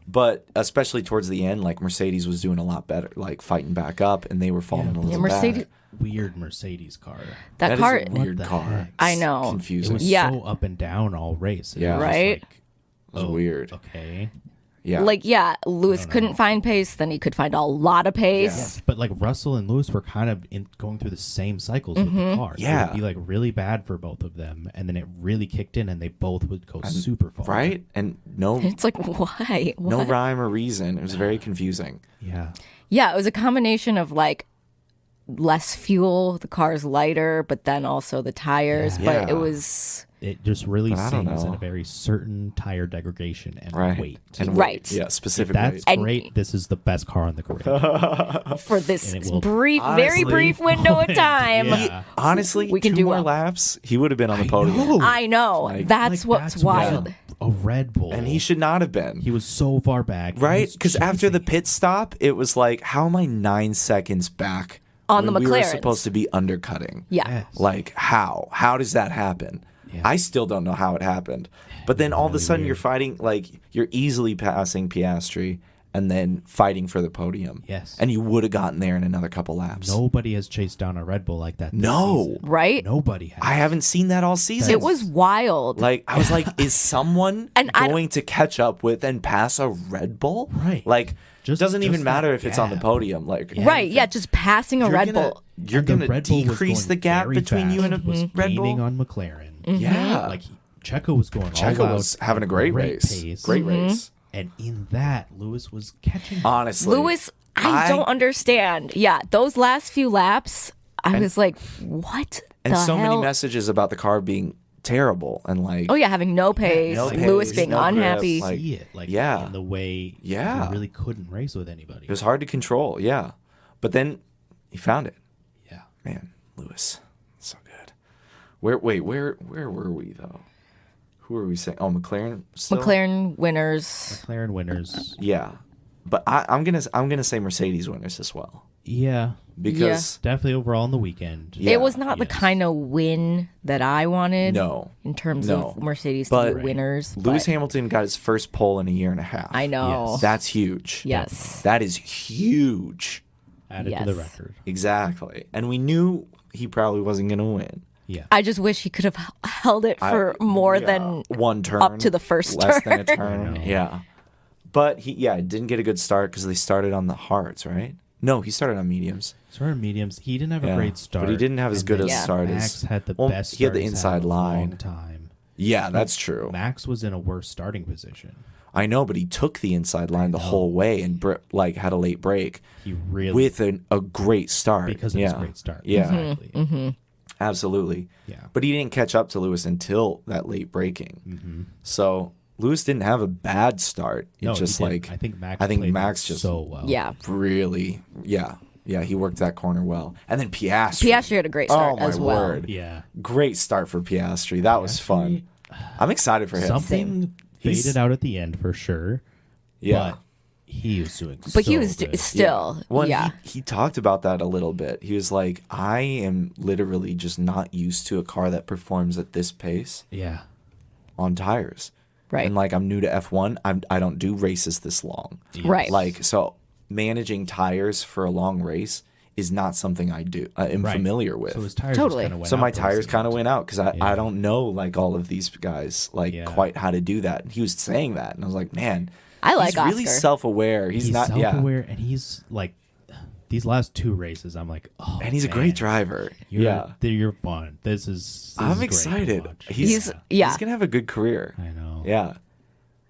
But especially towards the end, like Mercedes was doing a lot better, like fighting back up, and they were falling a little Mercedes. back. Weird Mercedes car. That That car. is a weird What the car. heck? I It's know. It confusing. was Yeah. so up and down all race. It Yeah. was just Right? like, It was weird. Okay. Yeah. Like, yeah, Lewis couldn't find pace, then he could find a lot of pace. But like Russell and Lewis were kind of going through the same cycles with the car. Yeah. It would be like really bad for both of them, and then it really kicked in, and they both would go super far. right? And no It's like, why? no What? rhyme or reason. It was very confusing. Yeah. Yeah, it was a combination of like less fuel, the car's lighter, but then also the tires. Yeah. But Yeah. it was It just really But I don't sings know. at a very certain tire degradation and Right. weight. And Right. Yeah, If specific that's weight. And- great, this is the best car on the grid. for this And it will- very Honestly- brief window of time. Yeah. Honestly, We can 2 do more well. laps, he would have been on the podium. know. I know. Like- that's Like, what's that's wild. A Red Bull. And he should not have been. He was so far back. He Right? was Because after the chasing. pit stop, it was like, how am I 9 seconds back On the when we were McLarens. supposed to be undercutting? Yeah. Yes. Like, how? How does that happen? Yeah. I still don't know how it happened. But then all of a Really sudden weird. you're fighting, like, you're easily passing Piastri, and then fighting for the podium. Yes. And you would have gotten there in another couple laps. Nobody has chased down a Red Bull like that this No. season. Right? Nobody has. I haven't seen that all season. It was wild. like, I was like, is someone And I going to catch up with and pass a Red Bull? Right. Like, Just- doesn't even just matter that if it's on the gap. podium. Like, Right, yeah, just passing a you're Red gonna- Bull. You're And the going to Red Bull was decrease going the gap very between you and a fast. Was Red Bull? gaining on McLaren. Yeah. Like Checo was going all Checo out. was having a at great race. pace. Great race. And in that, Lewis was catching. Honestly. Lewis, I don't understand. Yeah, those last few laps, I was like, what And the so hell? many messages about the car being terrible and like Oh, yeah, having no pace. no Lewis pace, being no grip, unhappy. like- See it, like yeah. in the way Yeah. he really couldn't race with anybody. it was hard to control. Yeah. But then he found it. Yeah, Man, Lewis. So good. Where were we though? Who were we saying? Oh, McLaren still? McLaren winners. McLaren winners. Yeah. But I'm gonna say Mercedes winners as well. Yeah, Because definitely overall in the weekend. Yeah, It was not the yes. kind of win that I wanted. No. In terms No. of Mercedes to But be winners. Lewis but Hamilton got his first pole in a year and a half. I know. Yes. That's huge. Yes. That is huge. Added to the Yes. record. Exactly. And we knew he probably wasn't going to win. Yeah, I just wish he could have held it for more Yeah, than one turn. up to the first less turn. than a turn. Yeah. But he didn't get a good start because they started on the hards, right? No, he started on mediums. sort of mediums. He didn't have Yeah, a great start, but he didn't have as and good then a start as- Max had the well, best. he had the start he's inside in a line. long time. Yeah, that's true. Max was in a worse starting position. I know, but he took the inside line the whole way and had a late break He really with a great start. because of yeah. his great start. Yeah. Exactly. Absolutely. Yeah. But he didn't catch up to Lewis until that late braking. Mm-hmm. So Lewis didn't have a bad start. It's No, he just didn't. like I think Max. I think played Max that just so well. Yeah. really he worked that corner well. And then Piastri. Piastri had a great start oh, my as well. word. Yeah. Great start for Piastri. That was fun. I'm excited for him. Something He's- faded out at the end for sure. yeah. But he was doing. But he so was good. still, Well, yeah. he talked about that a little bit. He was like, I am literally just not used to a car that performs at this pace Yeah. on tires. Right. And like, I'm new to F1. I don't do races this long. Right. Like, so managing tires for a long race is not something I do. I'm Right. familiar with. So his tires Totally. Just kinda went So out my towards tires the kind of end. went out because I Yeah. don't know like all of these guys like Yeah. quite how to do that. And he was saying that, and I was like, man, I like he's really Oscar. self-aware. He's not, self-aware, and he's like these last two races. I'm like, oh, and he's a man, great driver. you're fun. This is I'm great to excited. watch. He's yeah. He's gonna have a good career. I know. Yeah,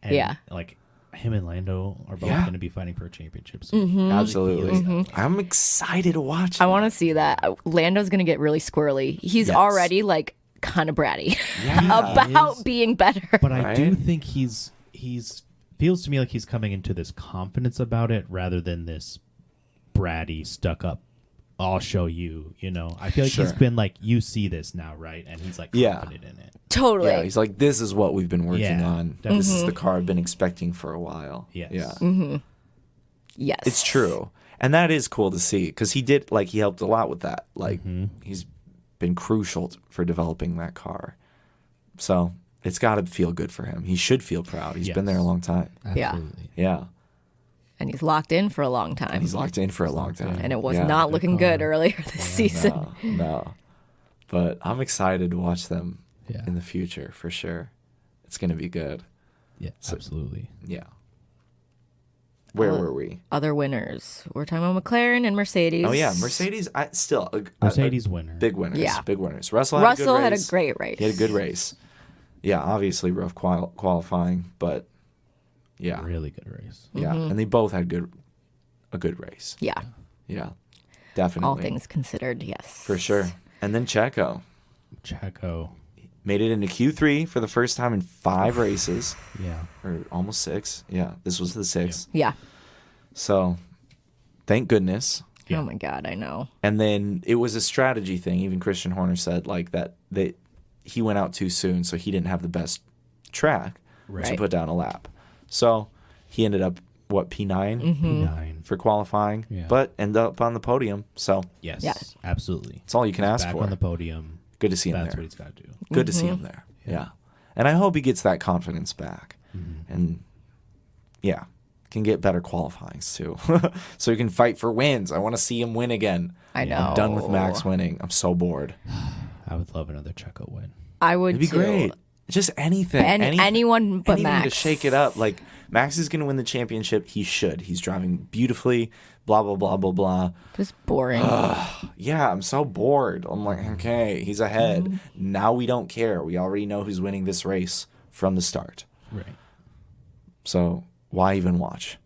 And, Yeah. like him and Lando are both Yeah. going to be fighting for a championship. soon. Mm-hmm. absolutely. I'm excited to watch. I want to see that. Lando's going to get really squirrely. He's Yes. already like kind of bratty Yeah. about is. being better. But I do Right? think he's feels to me like he's coming into this confidence about it rather than this bratty, stuck up. I'll show you. You know, I feel like he's Sure. been like, you see this now, right? And he's like Yeah. confident in it. Totally. Yeah, he's like, this is what we've been working Yeah, on. definitely. This is the car I've been expecting for a while. Yes. Yeah, Yes. it's true, and that is cool to see because he did he helped a lot with that. Like he's been crucial for developing that car. So it's got to feel good for him. He should feel proud. He's been Yes. there a long time. Yeah. Absolutely. Yeah, And he's locked in for a long time. he's locked in for a long time, and it was Yeah. not looking good earlier this season. No. But I'm excited to watch them Yeah. in the future for sure. It's gonna be good. Yeah, absolutely. Yeah. Where were we? Other winners. We're talking about McLaren and Mercedes. Oh yeah, Mercedes. Mercedes winner. Big winners. Yeah. Big winners. Russell Russell had a great race. He had a good race. Yeah, obviously rough qualifying, but yeah, Really good race. yeah, and they both had a good race. Yeah. Yeah, definitely. All things considered, yes. for sure. And then Checo Checo. made it into Q3 for the first time in 5 races, Yeah. or almost 6. Yeah, this was the 6th. Yeah. So, thank goodness. Yeah. Oh my God, I know. And then it was a strategy thing. Even Christian Horner said that he went out too soon, so he didn't have the best track to Right. put down a lap. So he ended up P9 Mm-hmm. 9. for qualifying, Yeah. but ended up on the podium. So Yes. Yeah. Absolutely. it's all you can ask Back for. on the podium. Good to see him That's there. what he's got to do. Good to see him there. Yeah. And I hope he gets that confidence back. Mm-hmm. And yeah, can get better qualifyings too, so he can fight for wins. I want to see him win again. I know. I'm done with Max winning. I'm so bored. I would love another Checo win. I would It'd be too. great. Just anything. Anyone but anything Max. to shake it up. Like, Max is going to win the championship. He should. He's driving beautifully. Blah, blah, blah, blah, blah. Just boring. Yeah, I'm so bored. I'm like, okay, he's ahead. Mm-hmm. Now we don't care. We already know who's winning this race from the start. Right. So why even watch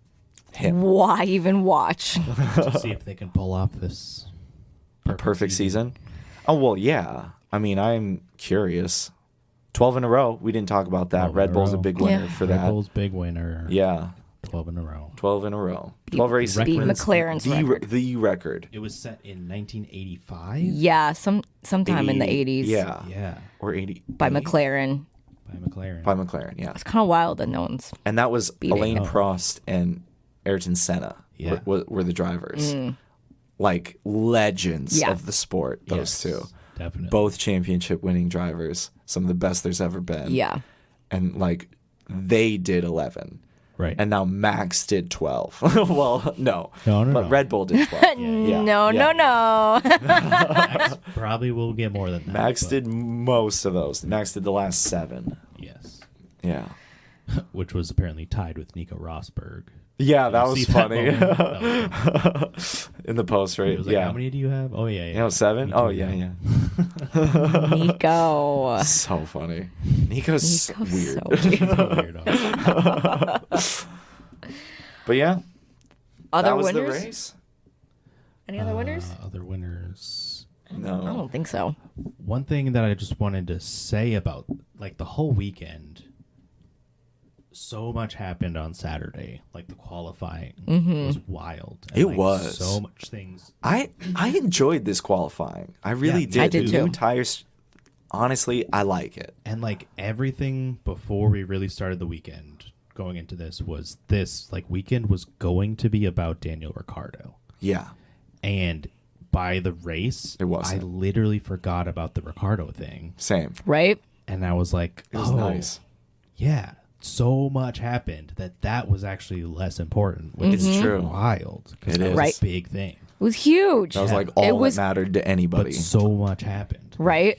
him? Why even watch? To see if they can pull off this Perfect season? Oh, well, yeah. I mean, I'm curious. 12 in a row. We didn't talk about that. 12 in Red a Bull's a row. big winner Yeah. for Red that. Bull's big winner. Yeah, 12 in a row. 12 in a row. 12 races. Beat Records- McLaren's record. The record. It was set in 1985. Yeah, sometime in the 80s. Yeah. Yeah, Or 80. By McLaren. by McLaren. By McLaren, yeah. It's kind of wild that no one's. And that was Beating. Alain Oh. Prost and Ayrton Senna Yeah. were the drivers. Like legends Yeah. of the sport, those Yes, two. definitely. Both championship winning drivers. Some of the best there's ever been. Yeah. And like they did 11. Right. And now Max did 12. Well, no. No, But no. Red Bull did 12. Yeah, No, yeah. no. Max probably will get more than that. Max but- did most of those. Max did the last 7. Yes. Yeah. Which was apparently tied with Nico Rosberg. Yeah, that You was see that funny. moment? That was funny. In the post, He right? was like, Yeah. how many do you have? Oh, yeah, yeah. You know, 7? Me Oh, too, yeah, yeah. Nico. So funny. Nico's Nico's weird. so weird. Weirdo. But yeah, Other that was winners? the race. Any other winners? Other winners. I No. don't think so. One thing that I just wanted to say about like the whole weekend, so much happened on Saturday. Like the qualifying was wild. And, It like, was. so much things. I enjoyed this qualifying. I really Yeah, did. I did The too. new tires, honestly, I like it. And like everything before we really started the weekend going into this was this like weekend was going to be about Daniel Ricciardo. Yeah. And by the race, It wasn't. I literally forgot about the Ricciardo thing. Same. Right? And I was like, It was nice. Yeah. So much happened that was actually less important. Which It's is true. wild. 'cause It that is. was Right. a big thing. It was huge. That was like It all was- that mattered to anybody. But so much happened. Right?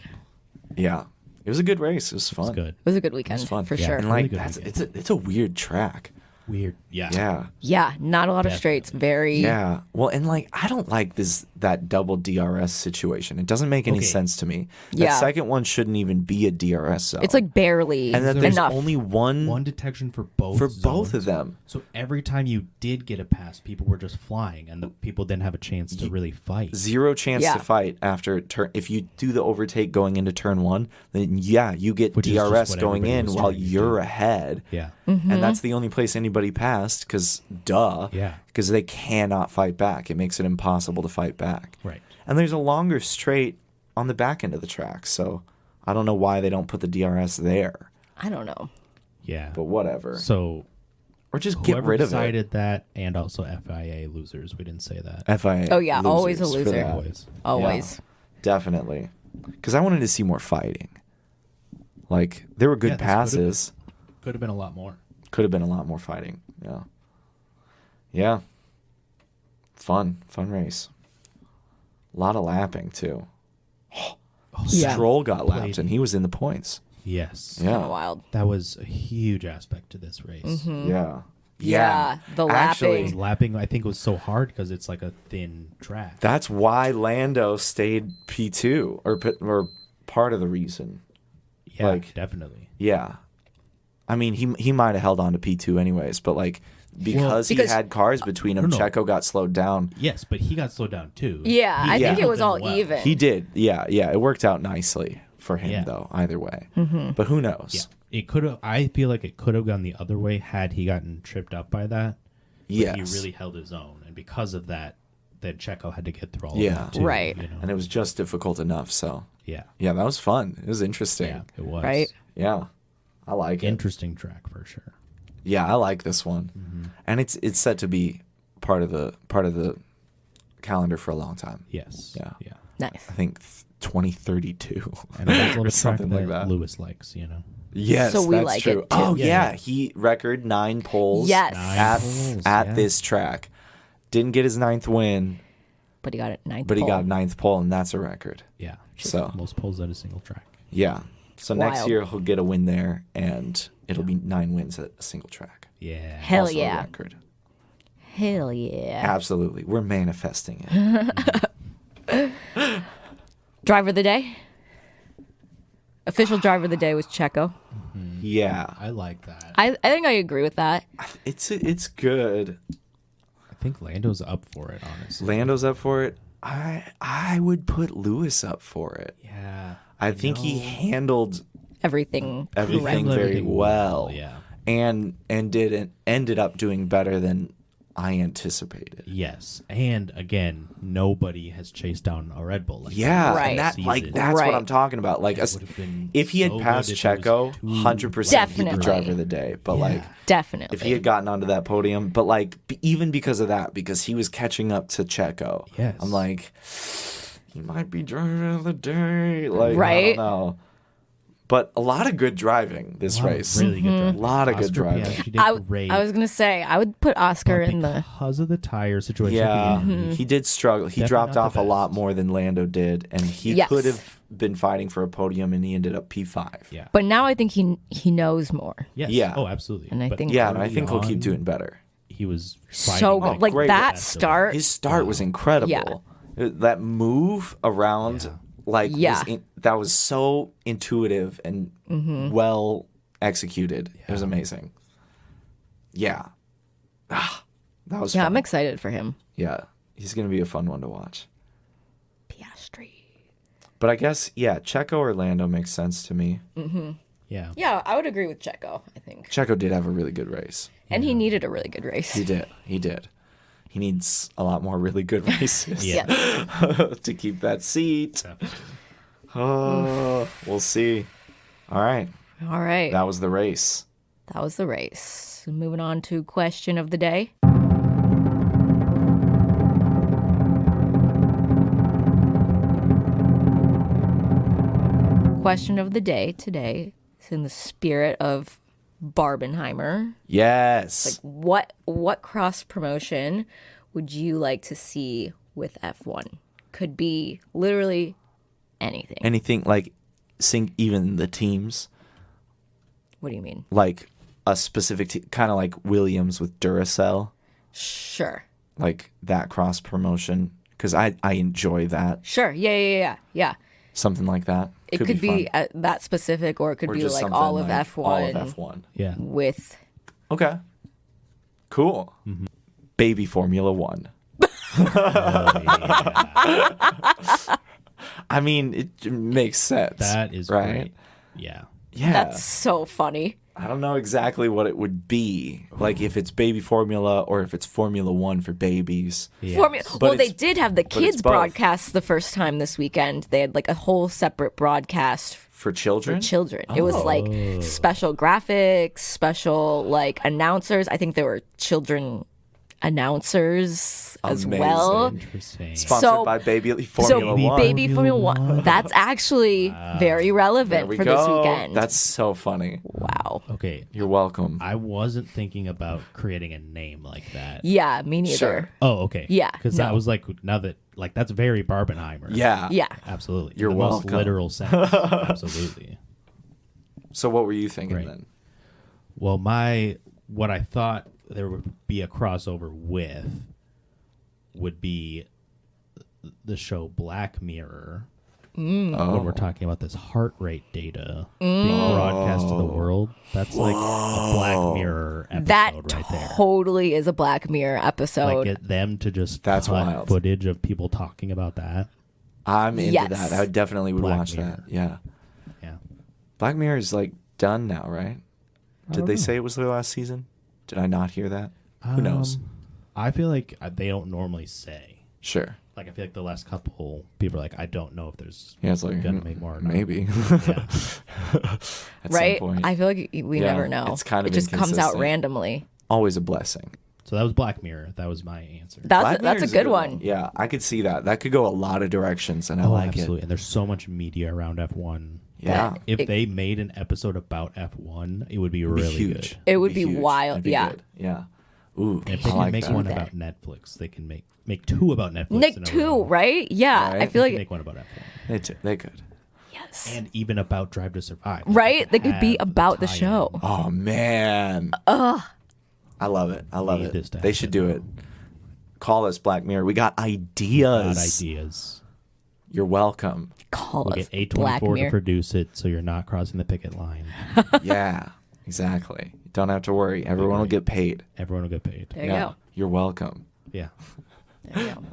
Yeah. It was a good race. It was fun. It's good. It was a good weekend. It was fun. For Yeah. sure. And Really like good that's weekend. it's a weird track. Weird. Yeah. Yeah. Yeah, not a lot of straights. Very. Yeah. Well, and like I don't like that double DRS situation. It doesn't make any Okay. sense to me. Yeah. That second one shouldn't even be a DRS zone. It's like barely and then there's enough. only one detection for both for both zones. of them. So every time you did get a pass, people were just flying, and the people didn't have a chance to really fight. Zero chance Yeah. to fight after turn. If you do the overtake going into turn 1, then yeah, you get Which is just DRS what going everybody in was while trying to you're do. ahead. Yeah. Mm-hmm. And that's the only place anybody passed because duh. Yeah. Because they cannot fight back. It makes it impossible to fight back. Right. And there's a longer straight on the back end of the track. So I don't know why they don't put the DRS there. I don't know. Yeah. But whatever. So Or just get whoever rid of decided that, and also FIA losers. We didn't say that. it. FIA. Oh, yeah, always a losers for loser. that. Always. Always. Definitely. Because I wanted to see more fighting. Like, there were good Yeah, this passes. Could have been a lot more. Could have been a lot more fighting. Yeah. Yeah. Fun race. A lot of lapping, too. Yeah. Stroll got lapped, Played. and he was in the points. Yes. Kind Yeah. of wild. That was a huge aspect to this race. Yeah. Yeah, the Actually, lapping. Lapping, I think, was so hard because it's like a thin track. that's why Lando stayed P2, or part of the reason. Yeah, like- definitely. Yeah. I mean, he might have held on to P2 anyways, but like because he Because- had cars between him, No. Checo got slowed down. Yes, but he got slowed down too. Yeah, I Yeah. think it was all Well. even. He did. Yeah, yeah. It worked out nicely for him Yeah. though, either way. Mm-hmm. But who knows? Yeah. It could have. I feel like it could have gone the other way had he gotten tripped up by that. But Yes. he really held his own, and because of that, then Checo had to get through all Yeah. of that too. Right. You know? And it was just difficult enough, so yeah. yeah, that was fun. It was interesting. Yeah, it was. Right? Yeah. I like it. Interesting track for sure. Yeah, I like this one. Mm-hmm. And it's set to be part of the calendar for a long time. Yes. Yeah. Yeah. Nice. I think 2032 And a nice or little track something like that that. Lewis likes, you know. Yes, So we that's like true. it, too. Oh, Yeah, yeah. yeah. He record 9 poles Yes. at, 9 poles, at yeah. this track. Didn't get his 9th win, But he got it ninth. but he pole. got 9th pole, and that's a record. Yeah. So- most poles at a single track. Yeah. So next Wild. year he'll get a win there, and it'll be 9 wins at a single track. Yeah. Hell Also a yeah. record. Hell yeah. Absolutely. We're manifesting it. Driver of the day. Official driver of the day was Checo. Yeah. I like that. I think I agree with that. It's good. I think Lando's up for it, honestly. Lando's up for it. I would put Lewis up for it. Yeah. I think he handled Everything. everything Handled very everything well. Yeah. And ended up doing better than I anticipated. Yes. And again, nobody has chased down a Red Bull. Like Yeah, Right. and that season. like that's Right. what I'm talking about. Like It would've been if he had so passed good if it was Checo, 2 100% he'd be Definitely. driver of the day. But like Definitely. if he had gotten onto that podium, but like even because of that, because he was catching up to Checo, Yes. I'm like, he might be driver of the day. Like I Right. don't know. But a lot of good driving this Wow, race. Really good driving. A lot of good Oscar driving. Piastri did I great. was gonna say I would put Oscar but in the. because of the tire situation. Yeah, at the end, he did struggle. He Definitely dropped not off the a lot best. more than Lando did, and he Yes. could have been fighting for a podium, and he ended up P5. Yeah. But now I think he knows more, Yes. Yeah. Oh, absolutely. and I But think Yeah, and I early think he'll keep on, doing better. He was so fighting, like great that with start. His start was incredible. Yeah. That move around, Yeah. like, Yeah. that was so intuitive and well executed. It was amazing. Yeah. That was Yeah, fun. I'm excited for him. Yeah, he's going to be a fun one to watch. Piastri. But I guess, yeah, Checo or Lando makes sense to me. Yeah. Yeah, I would agree with Checo. I think, Checo did have a really good race. and he needed a really good race. He did. He did. He needs a lot more really good races Yeah. Yes. to keep that seat. Definitely. Oh, we'll see. All right. All right. That was the race. That was the race. Moving on to question of the day. Question of the day today is in the spirit of Barbenheimer. Yes. What cross promotion would you like to see with F1? Could be literally anything. Anything like sync even the teams, What do you mean? like a specific kind of like Williams with Duracell, Sure. like that cross promotion because I enjoy that. Sure. Yeah. Something like that. It could be fun. that specific, or it could Or be just like something all of like F1 All of F1. Yeah. with. Okay. Cool. Mm-hmm. Baby Formula One. Oh, yeah. I mean, it makes sense. That is right. great. Yeah. Yeah. That's so funny. I don't know exactly what it would be. Like if it's baby formula or if it's Formula One for babies. Yes. Well, they it's- did have the it's kids both. broadcast the first time this weekend. They had like a whole separate broadcast For children? for children. It was like Oh. special graphics, special like announcers. I think there were children announcers as well. Interesting. Sponsored So- by Baby Formula One. Baby Formula One. That's actually very there relevant we for go. this weekend. That's so funny. wow. Okay. You're welcome. I wasn't thinking about creating a name like that. Yeah, me neither. Sure. Oh, okay. Yeah, Because no. that was like, now that, like, that's very Barbenheimer. Yeah. Yeah. Absolutely. In You're the welcome. most literal sense. Absolutely. So what were you thinking Right. then? Well, what I thought there would be a crossover with would be the show Black Mirror. Oh. When we're talking about this heart rate data being broadcast to the world, that's like a Black Mirror episode That right there. totally is a Black Mirror episode. Like get them to just That's cut wild. footage of people talking about that. I'm into Yes. that. I definitely would Black watch Mirror. that. Yeah. Yeah. Black Mirror is like done now, right? Did don't they know. say it was their last season? Did I not hear that? Who knows? I feel like they don't normally say. Sure. Like I feel like the last couple people are like, I don't know if there's Yeah, it's like gonna make more or not. maybe. Yeah. At right? some point. I feel like we Yeah, never know. it's kind of it just comes out inconsistent. randomly. Always a blessing. So that was Black Mirror. That was my answer. That's Black that's a Mirror's good one. Yeah, I could see that. That could go a lot of directions, and I like absolutely. it. And there's so much media around F1 Yeah. that If they made an episode about F1, it would be really huge. good. it would be huge. wild. It'd be Yeah. good. Yeah. Ooh, And if I they can like make that. one that. about Netflix, they can make two about Netflix. Nick in a too, row. right? Yeah. Right. I feel They can like make one about F1. They could. yes. And even about Drive to Survive. Right? They could be have about the tie-in. show. Oh man. I love it. I love Need it. this to They should do happen. it. Call us Black Mirror. We got Got ideas. ideas. You're welcome. Call We'll us get Black A24 to Mirror. produce it so you're not crossing the picket line. Yeah, exactly. Don't have to worry. Everyone will get paid. Everyone will get paid. There you Yeah. go. You're welcome. Yeah. There you go.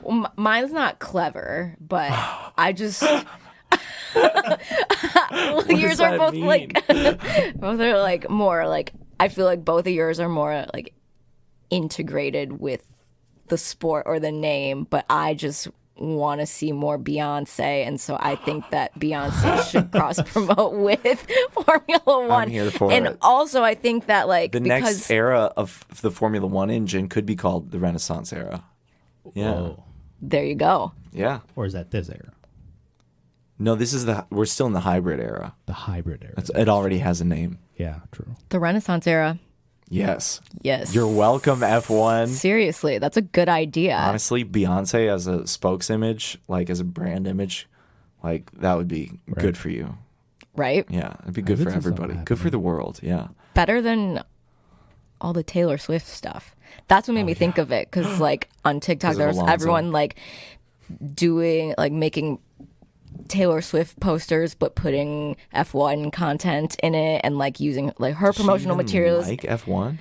Well, mine's not clever, but I just. Well, yours does are that both mean? like, both are like more like. I feel like both of yours are more like integrated with the sport or the name, but I just want to see more Beyonce, and so I think that Beyonce should cross promote with Formula One. here for and it. also, I think that like The because next era of the Formula One engine could be called the Renaissance era. Yeah. Oh. there you go. Yeah. Or is that this era? No, we're still in the hybrid era. The hybrid era. It already has a name. Yeah, true. The Renaissance era. Yes. Yes. You're welcome, F1. Seriously, that's a good idea. Honestly, Beyonce as a spokes image, like as a brand image, like that would be good for you. Right? Yeah, it'd be good could for see something everybody. Good for the world. Yeah. Better than all the Taylor Swift stuff. That's what made me think of it, because like on TikTok, 'Cause of there's Alonso. everyone like doing like making Taylor Swift posters, but putting F1 content in it and like using like her promotional Even materials. like F1.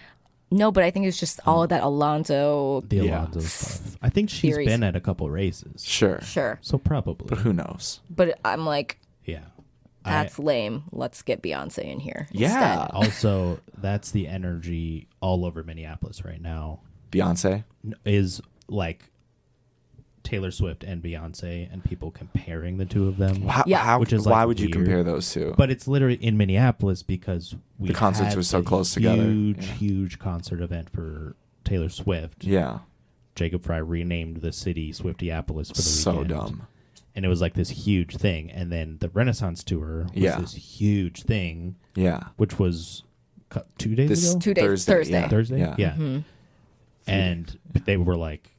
No, but I think it's just all of that Alonso. The Yeah. Alonso stuff. I think she's Theories. been at a couple races. Sure. Sure, So probably. But who knows? but I'm like, Yeah. that's lame. Let's get Beyonce in here. Yeah. instead. Also, that's the energy all over Minneapolis right now. Beyonce. Is like Taylor Swift and Beyonce, and people comparing the two of them. Yeah. Which is, why like, would you weird. compare those two? But it's literally in Minneapolis because we The concerts had were so the close together. Huge concert event for Taylor Swift. yeah. Jacob Fry renamed the city Swiftieapolis for the So weekend. dumb. And it was like this huge thing. And then the Renaissance tour was Yeah. this huge thing, Yeah. which was 2 days This ago? 2 days. Thursday. Yeah. Thursday? Yeah. And they were like,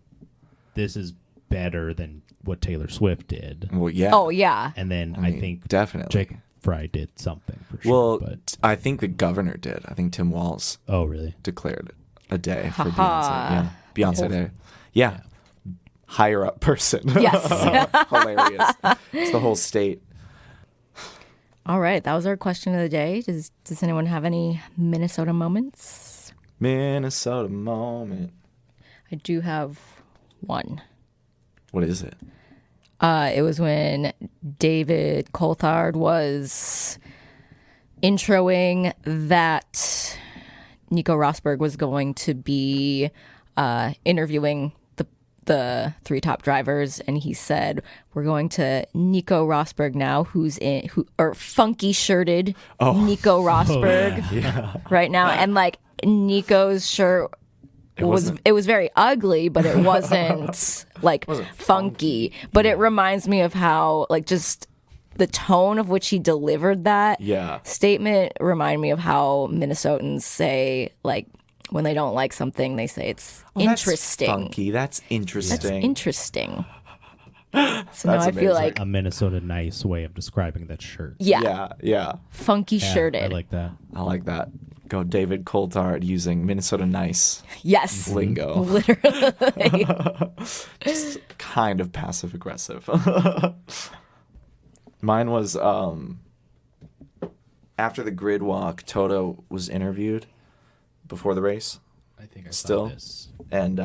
this is better than what Taylor Swift did. Well, yeah. Oh yeah. And then I I, mean, think definitely. Jacob Fry did something for sure. Well, but I think the governor did. I think Tim Walz oh, really? declared a day for Ha-ha. Beyonce. Yeah. Beyonce Day. Yeah. Higher up person. Yes. Hilarious. It's the whole state. All right, that was our question of the day. Does anyone have any Minnesota moments? Minnesota moment. I do have one. What is it? It was when David Coulthard was introing that Nico Rosberg was going to be interviewing the three top drivers, and he said, "We're going to Nico Rosberg now, or funky shirted Nico Rosberg right now." And like Nico's shirt it was very ugly, but it wasn't like funky. But it reminds me of how like just the tone of which he delivered that statement reminded me of how Minnesotans say like when they don't like something, they say it's interesting. That's funky. That's interesting. That's interesting. So now That's I feel amazing. like A Minnesota nice way of describing that shirt. Yeah. funky Yeah, shirted. I like that. I like that. Go David Coulthard using Minnesota nice Yes, lingo. literally. Just kind of passive aggressive. Mine was after the grid walk, Toto was interviewed before the race. I think I Still? saw this. And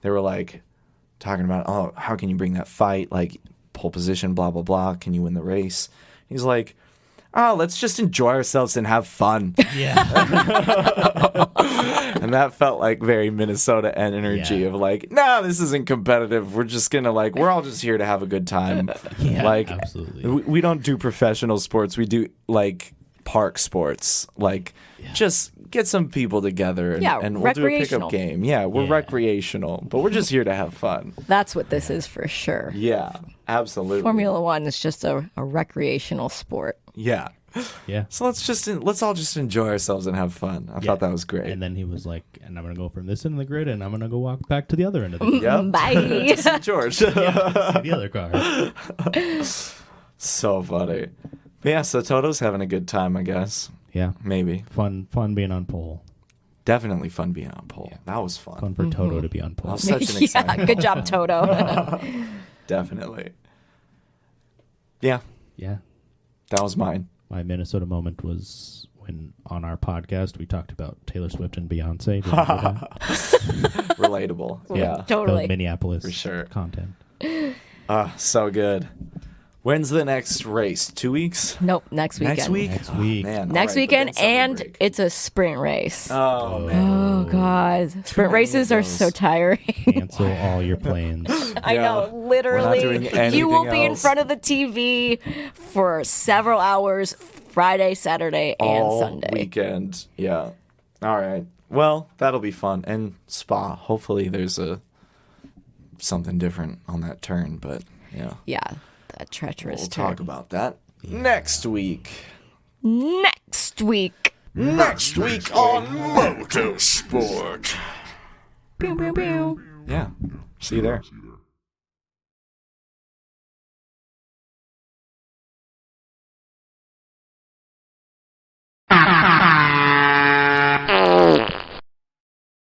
they were like talking about, oh, how can you bring that fight, like pole position, blah blah blah, can you win the race? He's like, oh, let's just enjoy ourselves and have fun. Yeah. And that felt like very Minnesota energy Yeah. of like, no, this isn't competitive, we're just gonna like, we're all just here to have a good time. Yeah, like absolutely. we don't do professional sports, we do like park sports, like just get some people together and we'll do a recreational. pickup game. Yeah, we're Yeah. recreational, but we're just here to have fun. That's what this is for sure. Yeah. Absolutely. Formula One is just a recreational sport. Yeah. Yeah. So let's all just enjoy ourselves and have fun. I thought that was great. And then he was like, and I'm going to go from this end of the grid, and I'm going to go walk back to the other end of the grid. Yep. Bye. St. George. See the other car. So funny. But yeah, so Toto's having a good time, I guess. Yeah. Maybe. Fun being on pole. Definitely fun being on pole. Yeah. That was fun. Fun for Toto to be on pole. That was such an Yeah, exciting good job, Toto. Definitely. Yeah, Yeah. that was mine. My Minnesota moment was when on our podcast we talked about Taylor Swift and Beyonce. Do you remember that? Relatable. Yeah. Totally. The Minneapolis For sure. content. So good. When's the next race? 2 weeks? Nope, next weekend. Next week? Next week. Man, Next all right, but then weekend, summer and break. it's a sprint race. Oh, man. Oh, God. Sprint races are so tiring. Cancel all your plans. I Yeah. know, literally. We're not doing You will anything be in else. front of the TV for several hours Friday, Saturday, and All Sunday. weekend. Yeah. All right. Well, that'll be fun. And Spa. Hopefully there's something different on that turn, but yeah. Yeah, that treacherous We'll turn. talk about that next week. Next week. Next week on Motorsport. Pew, pew, pew. Yeah. See you there.